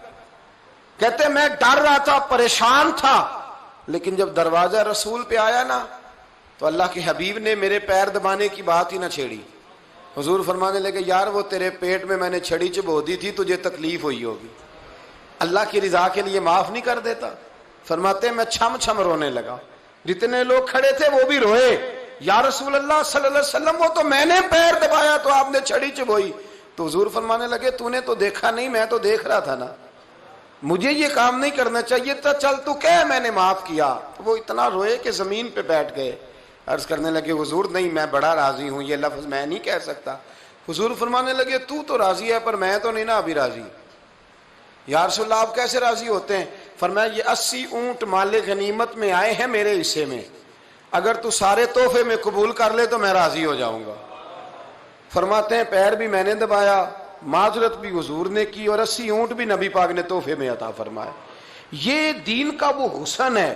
کہتے میں ڈر رہا تھا، پریشان تھا. لیکن جب دروازہ رسول پہ آیا نا تو اللہ کے حبیب نے میرے پیر دبانے کی بات ہی نہ چھیڑی. حضور فرمانے لگے یار وہ تیرے پیٹ میں میں نے چھڑی چبو دی تھی، تجھے تکلیف ہوئی ہوگی، اللہ کی رضا کے لیے معاف نہیں کر دیتا. فرماتے ہیں میں چھم چھم رونے لگا. جتنے لوگ کھڑے تھے وہ بھی روئے. یا رسول اللہ صلی اللہ علیہ وسلم وہ تو میں نے پیر دبایا تو آپ نے چھڑی چبوئی. تو حضور فرمانے لگے تو نے تو دیکھا نہیں، میں تو دیکھ رہا تھا نا، مجھے یہ کام نہیں کرنا چاہیے تھا، چل تو کہہ میں نے معاف کیا. تو وہ اتنا روئے کہ زمین پہ بیٹھ گئے. عرض کرنے لگے حضور نہیں میں بڑا راضی ہوں، یہ لفظ میں نہیں کہہ سکتا. حضور فرمانے لگے تو راضی ہے پر میں تو نہیں نا ابھی راضی. یا رسول اللہ آپ کیسے راضی ہوتے ہیں؟ فرمایا یہ 80 اونٹ مال غنیمت میں آئے ہیں میرے حصے میں، اگر تو سارے تحفے میں قبول کر لے تو میں راضی ہو جاؤں گا. فرماتے ہیں پیر بھی میں نے دبایا, معذرت بھی حضور نے کی, اور 80 اونٹ بھی نبی پاک نے تحفے میں عطا فرمایا. یہ دین کا وہ حسن ہے,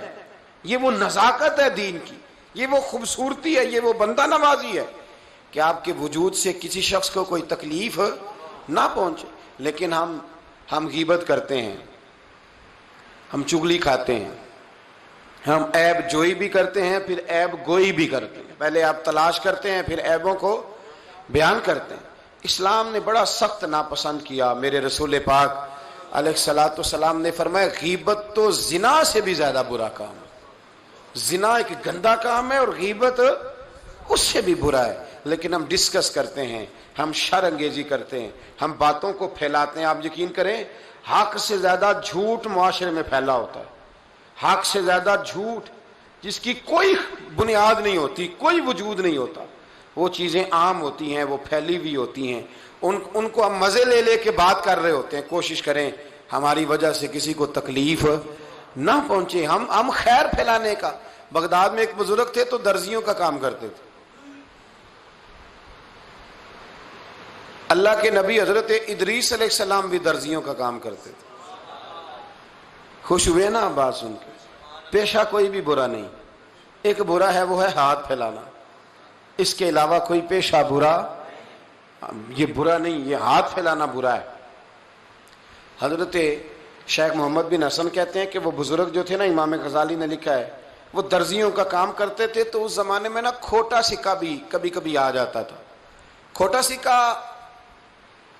یہ وہ نزاکت ہے دین کی, یہ وہ خوبصورتی ہے, یہ وہ بندہ نوازی ہے کہ آپ کے وجود سے کسی شخص کو کوئی تکلیف نہ پہنچے. لیکن ہم غیبت کرتے ہیں, ہم چغلی کھاتے ہیں, ہم عیب جوئی بھی کرتے ہیں, پھر عیب گوئی بھی کرتے ہیں. پہلے آپ تلاش کرتے ہیں, پھر عیبوں کو بیان کرتے ہیں. اسلام نے بڑا سخت ناپسند کیا. میرے رسول پاک علیہ الصلوۃ والسلام نے فرمایا غیبت تو زنا سے بھی زیادہ برا کام ہے. زنا ایک گندا کام ہے اور غیبت اس سے بھی برا ہے. لیکن ہم ڈسکس کرتے ہیں, ہم شر انگیزی کرتے ہیں, ہم باتوں کو پھیلاتے ہیں. آپ یقین کریں حق سے زیادہ جھوٹ معاشرے میں پھیلا ہوتا ہے. حق سے زیادہ جھوٹ جس کی کوئی بنیاد نہیں ہوتی, کوئی وجود نہیں ہوتا, وہ چیزیں عام ہوتی ہیں, وہ پھیلی ہوئی ہوتی ہیں. ان کو ہم مزے لے لے کے بات کر رہے ہوتے ہیں. کوشش کریں ہماری وجہ سے کسی کو تکلیف نہ پہنچے, ہم خیر پھیلانے کا. بغداد میں ایک بزرگ تھے تو درزیوں کا کام کرتے تھے. اللہ کے نبی حضرت ادریس علیہ السلام بھی درزیوں کا کام کرتے تھے. خوش ہوئے نا بات سن کے. پیشہ کوئی بھی برا نہیں, ایک برا ہے وہ ہے ہاتھ پھیلانا. اس کے علاوہ کوئی پیشہ برا یہ برا نہیں, یہ ہاتھ پھیلانا برا ہے. حضرت شیخ محمد بن حسن کہتے ہیں کہ وہ بزرگ جو تھے نا, امام غزالی نے لکھا ہے, وہ درزیوں کا کام کرتے تھے. تو اس زمانے میں نا کھوٹا سکہ بھی کبھی کبھی آ جاتا تھا. کھوٹا سکہ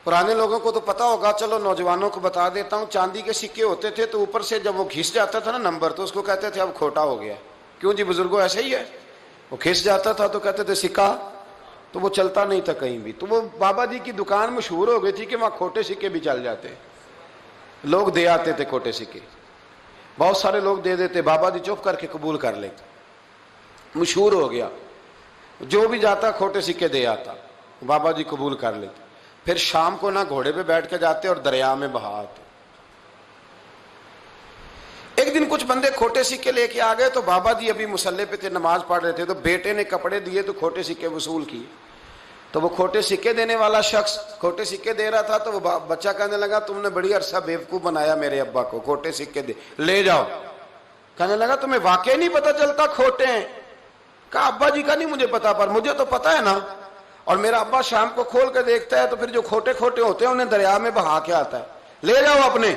پرانے لوگوں کو تو پتا ہوگا, چلو نوجوانوں کو بتا دیتا ہوں. چاندی کے سکے ہوتے تھے تو اوپر سے جب وہ گھس جاتا تھا نا نمبر, تو اس کو کہتے تھے اب کھوٹا ہو گیا. کیوں جی بزرگوں ایسے ہی ہے, وہ گھس جاتا تھا تو کہتے تھے سکہ, تو وہ چلتا نہیں تھا کہیں بھی. تو وہ بابا جی کی دکان مشہور ہو گئی تھی کہ وہاں کھوٹے سکے بھی چل جاتے, لوگ دے آتے تھے کھوٹے سکے. بہت سارے لوگ دے دیتے, بابا جی چپ کر کے قبول کر لیتے. مشہور ہو گیا, جو بھی جاتا کھوٹے سکے دے آتا, بابا جی قبول کر لیتے. پھر شام کو نہ گھوڑے پہ بیٹھ کے جاتے اور دریا میں بہاتے. ایک دن کچھ بندے کھوٹے سکے لے کے آ گئے, تو بابا جی ابھی مصلی پہ تھے, نماز پڑھ رہے تھے. تو بیٹے نے کپڑے دیے تو کھوٹے سکے وصول کیے. تو وہ کھوٹے سکے دینے والا شخص کھوٹے سکے دے رہا تھا, تو وہ بچہ کہنے لگا تم نے بڑی عرصہ بیوقوف بنایا میرے ابا کو, کھوٹے سکے دے لے جاؤ. کہنے لگا تمہیں واقعی نہیں پتا چلتا کھوٹے ہیں؟ کہا ابا جی کا نہیں مجھے پتا, پر مجھے تو پتا ہے نا. اور میرا ابا شام کو کھول کے دیکھتا ہے تو پھر جو کھوٹے کھوٹے ہوتے ہیں انہیں دریا میں بہا کے آتا ہے, لے جاؤ اپنے.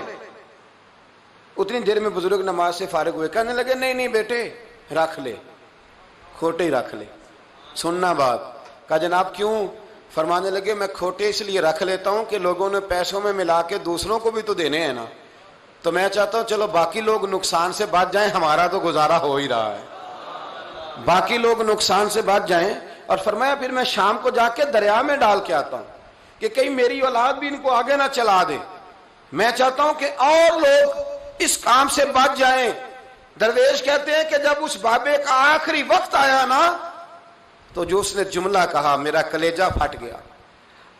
اتنی دیر میں بزرگ نماز سے فارغ ہوئے, کہنے لگے نہیں نہیں بیٹے رکھ لے, کھوٹے ہی رکھ لے. سننا بات. کہا جناب کیوں؟ فرمانے لگے میں کھوٹے اس لیے رکھ لیتا ہوں کہ لوگوں نے پیسوں میں ملا کے دوسروں کو بھی تو دینے ہیں نا, تو میں چاہتا ہوں چلو باقی لوگ نقصان سے بچ جائیں, ہمارا تو گزارا ہو ہی رہا ہے, باقی لوگ نقصان سے بچ جائیں. اور فرمایا پھر میں شام کو جا کے دریا میں ڈال کے آتا ہوں کہ کہیں میری اولاد بھی ان کو آگے نہ چلا دے. میں چاہتا ہوں کہ اور لوگ اس کام سے بچ جائیں. درویش کہتے ہیں کہ جب اس بابے کا آخری وقت آیا نا, تو جو اس نے جملہ کہا میرا کلیجہ پھٹ گیا.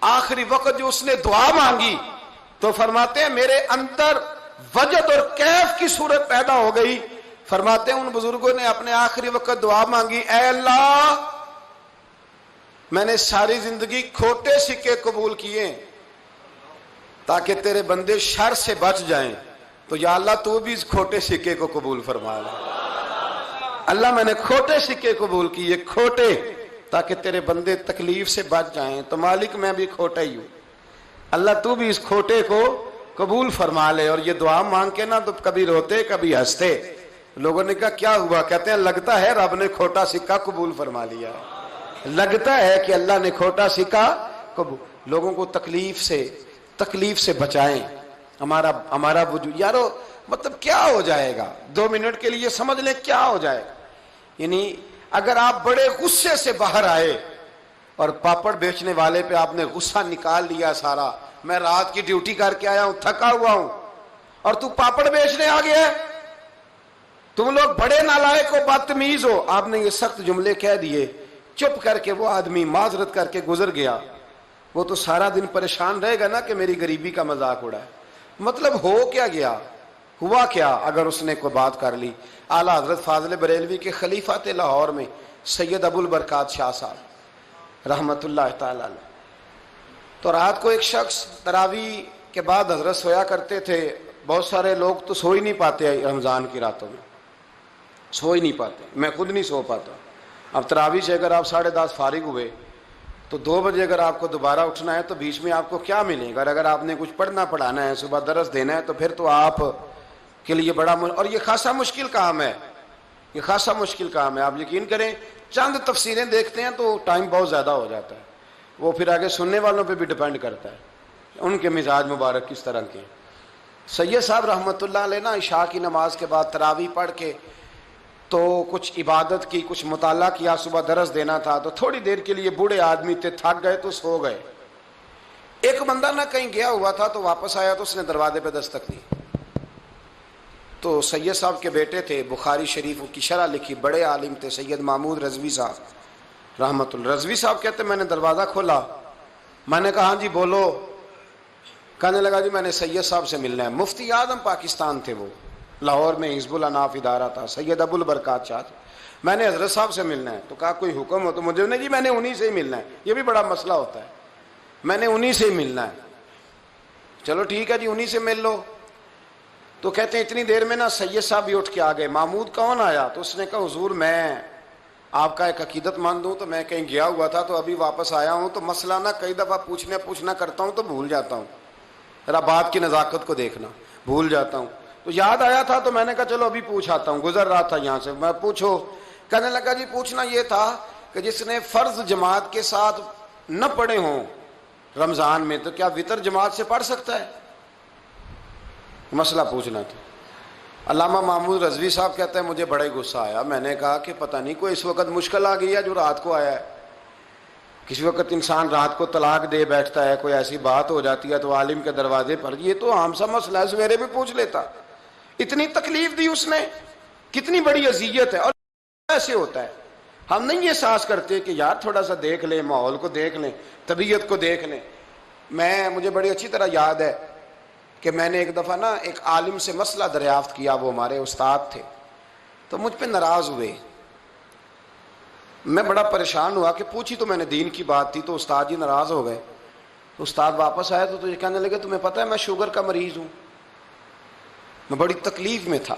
آخری وقت جو اس نے دعا مانگی, تو فرماتے ہیں میرے اندر وجد اور کیف کی صورت پیدا ہو گئی. فرماتے ہیں ان بزرگوں نے اپنے آخری وقت دعا مانگی, اے اللہ میں نے ساری زندگی کھوٹے سکے قبول کیے تاکہ تیرے بندے شر سے بچ جائیں, تو یا اللہ تو بھی اس کھوٹے سکے کو قبول فرما لے. اللہ میں نے کھوٹے سکے قبول کیے, کھوٹے, تاکہ تیرے بندے تکلیف سے بچ جائیں. تو مالک میں بھی کھوٹا ہی ہوں, اللہ تو بھی اس کھوٹے کو قبول فرما لے. اور یہ دعا مانگ کے نا تو کبھی روتے کبھی ہنستے. لوگوں نے کہا کیا ہوا؟ کہتے ہیں لگتا ہے رب نے کھوٹا سکہ قبول فرما لیا, لگتا ہے کہ اللہ نے کھوٹا سکہ قبول. لوگوں کو تکلیف سے بچائیں. ہمارا وجود یارو مطلب کیا ہو جائے گا, 2 منٹ کے لیے سمجھ لیں کیا ہو جائے گا. یعنی اگر آپ بڑے غصے سے باہر آئے اور پاپڑ بیچنے والے پہ آپ نے غصہ نکال لیا سارا, میں رات کی ڈیوٹی کر کے آیا ہوں, تھکا ہوا ہوں, اور تو پاپڑ بیچنے آ گیا, تم لوگ بڑے نالائق ہو, بدتمیز ہو. آپ نے یہ سخت جملے کہہ دیے, چپ کر کے وہ آدمی معذرت کر کے گزر گیا. وہ تو سارا دن پریشان رہے گا نا کہ میری غریبی کا مذاق اڑا ہے. مطلب ہو کیا گیا؟ ہوا کیا اگر اس نے کوئی بات کر لی؟ اعلیٰ حضرت فاضل بریلوی کے خلیفہ تھے لاہور میں سید ابو البرکات شاہ صاحب رحمۃ اللہ تعالی علیہ. تو رات کو ایک شخص تراویح کے بعد حضرت سویا کرتے تھے. بہت سارے لوگ تو سو ہی نہیں پاتے رمضان کی راتوں میں, سو ہی نہیں پاتے, میں خود نہیں سو پاتا. اب تراویح سے اگر آپ 10:30 فارغ ہوئے تو 2 بجے اگر آپ کو دوبارہ اٹھنا ہے تو بیچ میں آپ کو کیا ملے گا؟ اگر آپ نے کچھ پڑھنا پڑھانا ہے, صبح درس دینا ہے, تو پھر تو آپ کے لیے بڑا اور یہ خاصا مشکل کام ہے, یہ خاصا مشکل کام ہے. آپ یقین کریں چند تفسیریں دیکھتے ہیں تو ٹائم بہت زیادہ ہو جاتا ہے. وہ پھر آگے سننے والوں پہ بھی ڈیپینڈ کرتا ہے ان کے مزاج مبارک کس طرح کے. سید صاحب رحمۃ اللہ علیہ نا عشاء کی نماز کے بعد تراویح پڑھ کے تو کچھ عبادت کی, کچھ مطالعہ کیا, صبح درس دینا تھا, تو تھوڑی دیر کے لیے بوڑھے آدمی تھے, تھک گئے تو سو گئے. ایک بندہ نہ کہیں گیا ہوا تھا تو واپس آیا تو اس نے دروازے پہ دستک دی. تو سید صاحب کے بیٹے تھے, بخاری شریف کی شرح لکھی, بڑے عالم تھے, سید محمود رضوی صاحب رحمۃ اللہ. رضوی صاحب کہتے میں نے دروازہ کھولا, میں نے کہا ہاں جی بولو. کہنے لگا جی میں نے سید صاحب سے ملنا ہے. مفتی اعظم پاکستان تھے وہ, لاہور میں حزب الاناف ادارہ تھا, سید ابو البرکات شاہ. میں نے حضرت صاحب سے ملنا ہے. تو کہا کوئی حکم ہو تو مجھے نہیں جی میں نے انہی سے ہی ملنا ہے. یہ بھی بڑا مسئلہ ہوتا ہے, میں نے انہی سے ہی ملنا ہے. چلو ٹھیک ہے جی انہی سے مل لو. تو کہتے ہیں اتنی دیر میں نا سید صاحب بھی اٹھ کے آ گئے. محمود کون آیا؟ تو اس نے کہا حضور میں آپ کا ایک عقیدت مند ہوں, تو میں کہیں گیا ہوا تھا تو ابھی واپس آیا ہوں, تو مسئلہ نا کئی دفعہ پوچھنا کرتا ہوں تو بھول جاتا ہوں, ذرا بات کی نزاکت کو دیکھنا, بھول جاتا ہوں. تو یاد آیا تھا تو میں نے کہا چلو ابھی پوچھ آتا ہوں, گزر رہا تھا یہاں سے. میں پوچھو. کہنے لگا جی پوچھنا یہ تھا کہ جس نے فرض جماعت کے ساتھ نہ پڑھے ہوں رمضان میں تو کیا وتر جماعت سے پڑھ سکتا ہے؟ مسئلہ پوچھنا تھا. علامہ محمود رضوی صاحب کہتے ہیں مجھے بڑا ہی غصہ آیا. میں نے کہا کہ پتہ نہیں کوئی اس وقت مشکل آ گئی ہے جو رات کو آیا ہے. کسی وقت انسان رات کو طلاق دے بیٹھتا ہے, کوئی ایسی بات ہو جاتی ہے تو عالم کے دروازے پر, یہ تو عام سا مسئلہ ہے, سویرے بھی پوچھ لیتا. اتنی تکلیف دی اس نے, کتنی بڑی اذیت ہے. اور ایسے ہوتا ہے, ہم نہیں احساس کرتے کہ یار تھوڑا سا دیکھ لیں, ماحول کو دیکھ لیں, طبیعت کو دیکھ لیں. مجھے بڑی اچھی طرح یاد ہے کہ میں نے ایک دفعہ نا ایک عالم سے مسئلہ دریافت کیا, وہ ہمارے استاد تھے, تو مجھ پہ ناراض ہوئے. میں بڑا پریشان ہوا کہ پوچھی تو میں نے دین کی بات تھی, تو استاد جی ناراض ہو گئے. تو استاد واپس آیا تو یہ کہنے لگے تمہیں پتہ ہے میں شوگر کا مریض ہوں. میں بڑی تکلیف میں تھا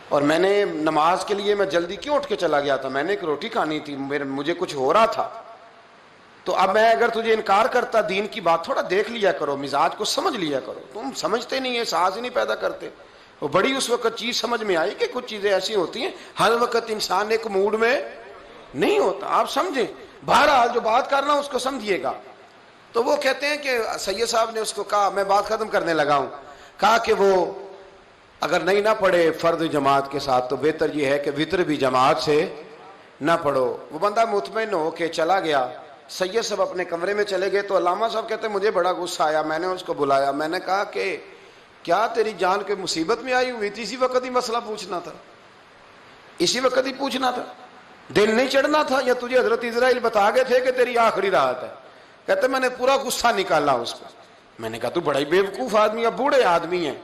اور میں نے نماز کے لیے میں جلدی کیوں اٹھ کے چلا گیا تھا, میں نے ایک روٹی کھانی تھی, مجھے کچھ ہو رہا تھا. تو اب میں اگر تجھے انکار کرتا دین کی بات, تھوڑا دیکھ لیا کرو, مزاج کو سمجھ لیا کرو. تم سمجھتے نہیں ہیں, ساز ہی نہیں پیدا کرتے. وہ بڑی اس وقت چیز سمجھ میں آئی کہ کچھ چیزیں ایسی ہوتی ہیں ہر وقت انسان ایک موڈ میں نہیں ہوتا. آپ سمجھیں, بہرحال جو بات کرنا اس کو سمجھیے گا. تو وہ کہتے ہیں کہ سید صاحب نے اس کو کہا, میں بات ختم کرنے لگا ہوں, کہا کہ وہ اگر نہیں نہ پڑھے فرض جماعت کے ساتھ تو بہتر یہ ہے کہ وتر بھی جماعت سے نہ پڑھو. وہ بندہ مطمئن ہو کے چلا گیا. سید صاحب اپنے کمرے میں چلے گئے تو علامہ صاحب کہتے ہیں مجھے بڑا غصہ آیا. میں نے اس کو بلایا, میں نے کہا کہ کیا تیری جان کے مصیبت میں آئی ہوئی تھی؟ اسی وقت ہی مسئلہ پوچھنا تھا, اسی وقت ہی پوچھنا تھا, دل نہیں چڑھنا تھا, یا تجھے حضرت اسرائیل بتا گئے تھے کہ تیری آخری رات ہے؟ کہتے میں نے پورا غصہ نکالا اس پر. میں نے کہا تو بڑا ہی بیوقوف آدمی ہے, بوڑھے آدمی ہیں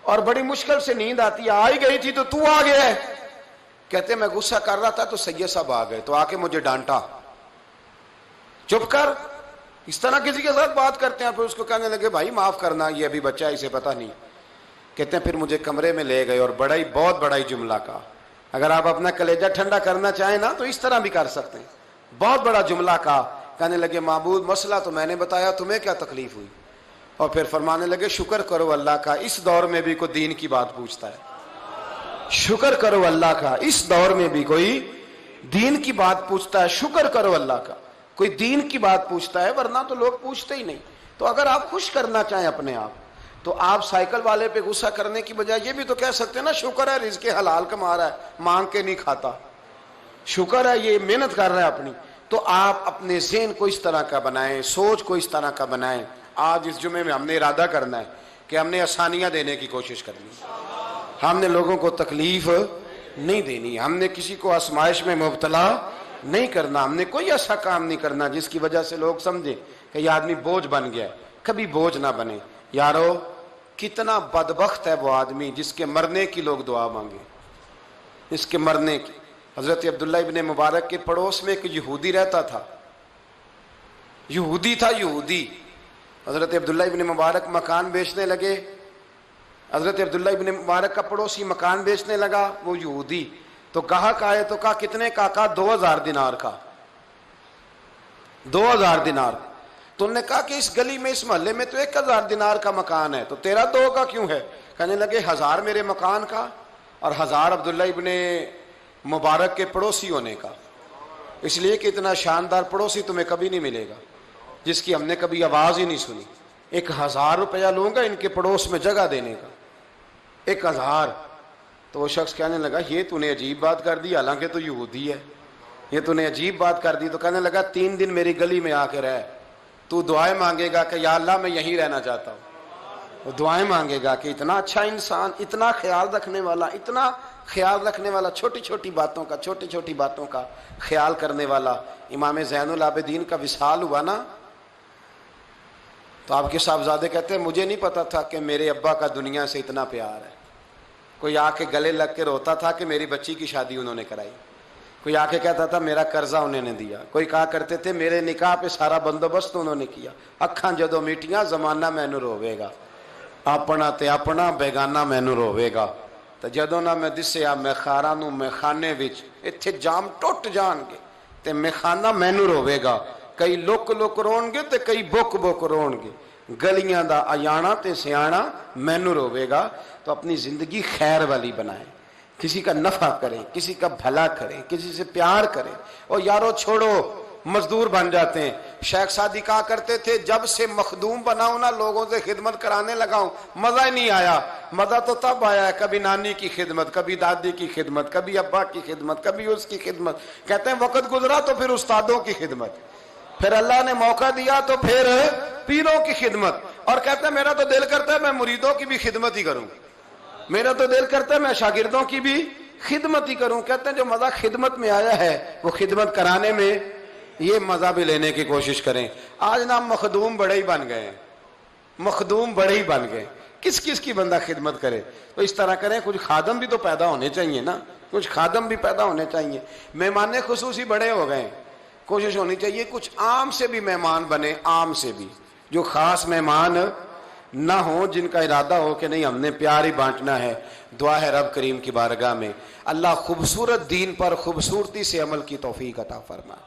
اور بڑی مشکل سے نیند آتی ہے, آ ہی گئی تھی تو آ گیا ہے. کہتے میں غصہ کر رہا تھا تو سید صاحب آ گئے, تو آ کے مجھے ڈانٹا, چپ کر, اس طرح کسی کے ساتھ بات کرتے ہیں. پھر اس کو کہنے لگے بھائی معاف کرنا, یہ ابھی بچہ ہے, اسے پتہ نہیں. کہتے ہیں پھر مجھے کمرے میں لے گئے اور بہت بڑا ہی جملہ کہا. اگر آپ اپنا کلیجہ ٹھنڈا کرنا چاہیں نا تو اس طرح بھی کر سکتے ہیں. بہت بڑا جملہ کہا. کہنے لگے معبود مسئلہ تو میں نے بتایا, تمہیں کیا تکلیف ہوئی؟ اور پھر فرمانے لگے شکر کرو اللہ کا, اس دور میں بھی کوئی دین کی بات پوچھتا ہے. شکر کرو اللہ کا, اس دور میں بھی کوئی دین کی بات پوچھتا ہے. شکر کرو اللہ کا, کوئی دین کی بات پوچھتا ہے, ورنہ تو لوگ پوچھتے ہی نہیں. تو اگر آپ خوش کرنا چاہیں اپنے آپ تو آپ سائیکل والے پہ غصہ کرنے کی بجائے یہ بھی تو کہہ سکتے ہیں نا شکر ہے رزق حلال کما رہا ہے, مانگ کے نہیں کھاتا, شکر ہے یہ محنت کر رہا ہے اپنی. تو آپ اپنے ذہن کو اس طرح کا بنائیں, سوچ کو اس طرح کا بنائیں. آج اس جمعے میں ہم نے ارادہ کرنا ہے کہ ہم نے آسانیاں دینے کی کوشش کرنی, ہم نے لوگوں کو تکلیف نہیں دینی, ہم نے کسی کو آزمائش میں مبتلا نہیں کرنا, ہم نے کوئی ایسا کام نہیں کرنا جس کی وجہ سے لوگ سمجھیں کہ یہ آدمی بوجھ بن گیا ہے. کبھی بوجھ نہ بنے یارو, کتنا بدبخت ہے وہ آدمی جس کے مرنے کی لوگ دعا مانگے، اس کے مرنے کی۔ حضرت عبداللہ ابن مبارک کے پڑوس میں ایک یہودی رہتا تھا، یہودی تھا، یہودی۔ حضرت عبداللہ ابن مبارک مکان بیچنے لگے، حضرت عبداللہ ابن مبارک کا پڑوسی مکان بیچنے لگا، وہ یہودی۔ تو گاہک آئے تو کہا کتنے کا؟ کہا 2000 دینار کا، 2000 دینار۔ تو انہوں نے کہا کہ اس گلی میں، اس محلے میں تو 1000 دینار کا مکان ہے، تو تیرا 2 کا کیوں ہے؟ کہنے لگے 1000 میرے مکان کا اور 1000 عبداللہ ابن مبارک کے پڑوسی ہونے کا، اس لیے کہ اتنا شاندار پڑوسی تمہیں کبھی نہیں ملے گا جس کی ہم نے کبھی آواز ہی نہیں سنی۔ 1000 روپیہ لوں گا ان کے پڑوس میں جگہ دینے کا، 1000۔ تو وہ شخص کہنے لگا یہ تو نے عجیب بات کر دی، حالانکہ تو یہودی ہے، یہ تو نے عجیب بات کر دی۔ تو کہنے لگا 3 دن میری گلی میں آ کے رہ، تو دعائیں مانگے گا کہ یا اللہ میں یہیں رہنا چاہتا ہوں، وہ دعائیں مانگے گا کہ اتنا اچھا انسان، اتنا خیال رکھنے والا، اتنا خیال رکھنے والا، چھوٹی چھوٹی باتوں کا، چھوٹی چھوٹی باتوں کا خیال کرنے والا۔ امام زین العابدین کا وصال ہوا نا، تو آپ کے صاحبزادے کہتے ہیں مجھے نہیں پتا تھا کہ میرے ابا کا دنیا سے اتنا پیار ہے۔ کوئی آ کے گلے لگ کے روتا تھا کہ میری بچی کی شادی انہوں نے کرائی، کوئی آ کے کہتا تھا میرا قرضہ انہوں نے دیا، کوئی کہا کرتے تھے میرے نکاح پہ سارا بندوبست انہوں نے کیا۔ اکھاں جدوں میٹیاں زمانہ مینوں روے گا، اپنا تے اپنا بیگانہ مینوں روے گا، تے جدوں نہ میں دسیا میں خاراں نوں میں خانے وچ ایتھے جام ٹوٹ جان گے تے میں خانہ مینوں روے گا۔ کئی لک لک رون گے تے کئی بک بک رون گے، گلیاں دا ایانا تے سیانا مینوں روے گا۔ تو اپنی زندگی خیر والی بنائیں، کسی کا نفع کریں، کسی کا بھلا کریں، کسی سے پیار کریں۔ اور یارو چھوڑو مزدور بن جاتے ہیں۔ شیخ سعدی کہا کرتے تھے جب سے مخدوم بناؤں نا، لوگوں سے خدمت کرانے لگاؤں، مزہ ہی نہیں آیا۔ مزہ تو تب آیا ہے کبھی نانی کی خدمت، کبھی دادی کی خدمت، کبھی ابا کی خدمت، کبھی اس کی خدمت۔ کہتے ہیں وقت گزرا تو پھر استادوں کی خدمت، پھر اللہ نے موقع دیا تو پھر پیروں کی خدمت، اور کہتے ہیں میرا تو دل کرتا ہے میں مریدوں کی بھی خدمت ہی کروں، میرا تو دل کرتا ہے میں شاگردوں کی بھی خدمت ہی کروں۔ کہتے ہیں جو مزہ خدمت میں آیا ہے وہ خدمت کرانے میں، یہ مزہ بھی لینے کی کوشش کریں۔ آج نا مخدوم بڑے ہی بن گئے ہیں، مخدوم بڑے ہی بن گئے، کس کس کی بندہ خدمت کرے؟ تو اس طرح کریں، کچھ خادم بھی تو پیدا ہونے چاہیے نا، کچھ خادم بھی پیدا ہونے چاہیے۔ مہمان خصوصی بڑے ہو گئے، کوشش ہونی چاہیے کچھ عام سے بھی مہمان بنے، عام سے بھی، جو خاص مہمان نہ ہوں، جن کا ارادہ ہو کہ نہیں ہم نے پیار ہی بانٹنا ہے۔ دعا ہے رب کریم کی بارگاہ میں اللہ خوبصورت دین پر خوبصورتی سے عمل کی توفیق عطا فرمائے۔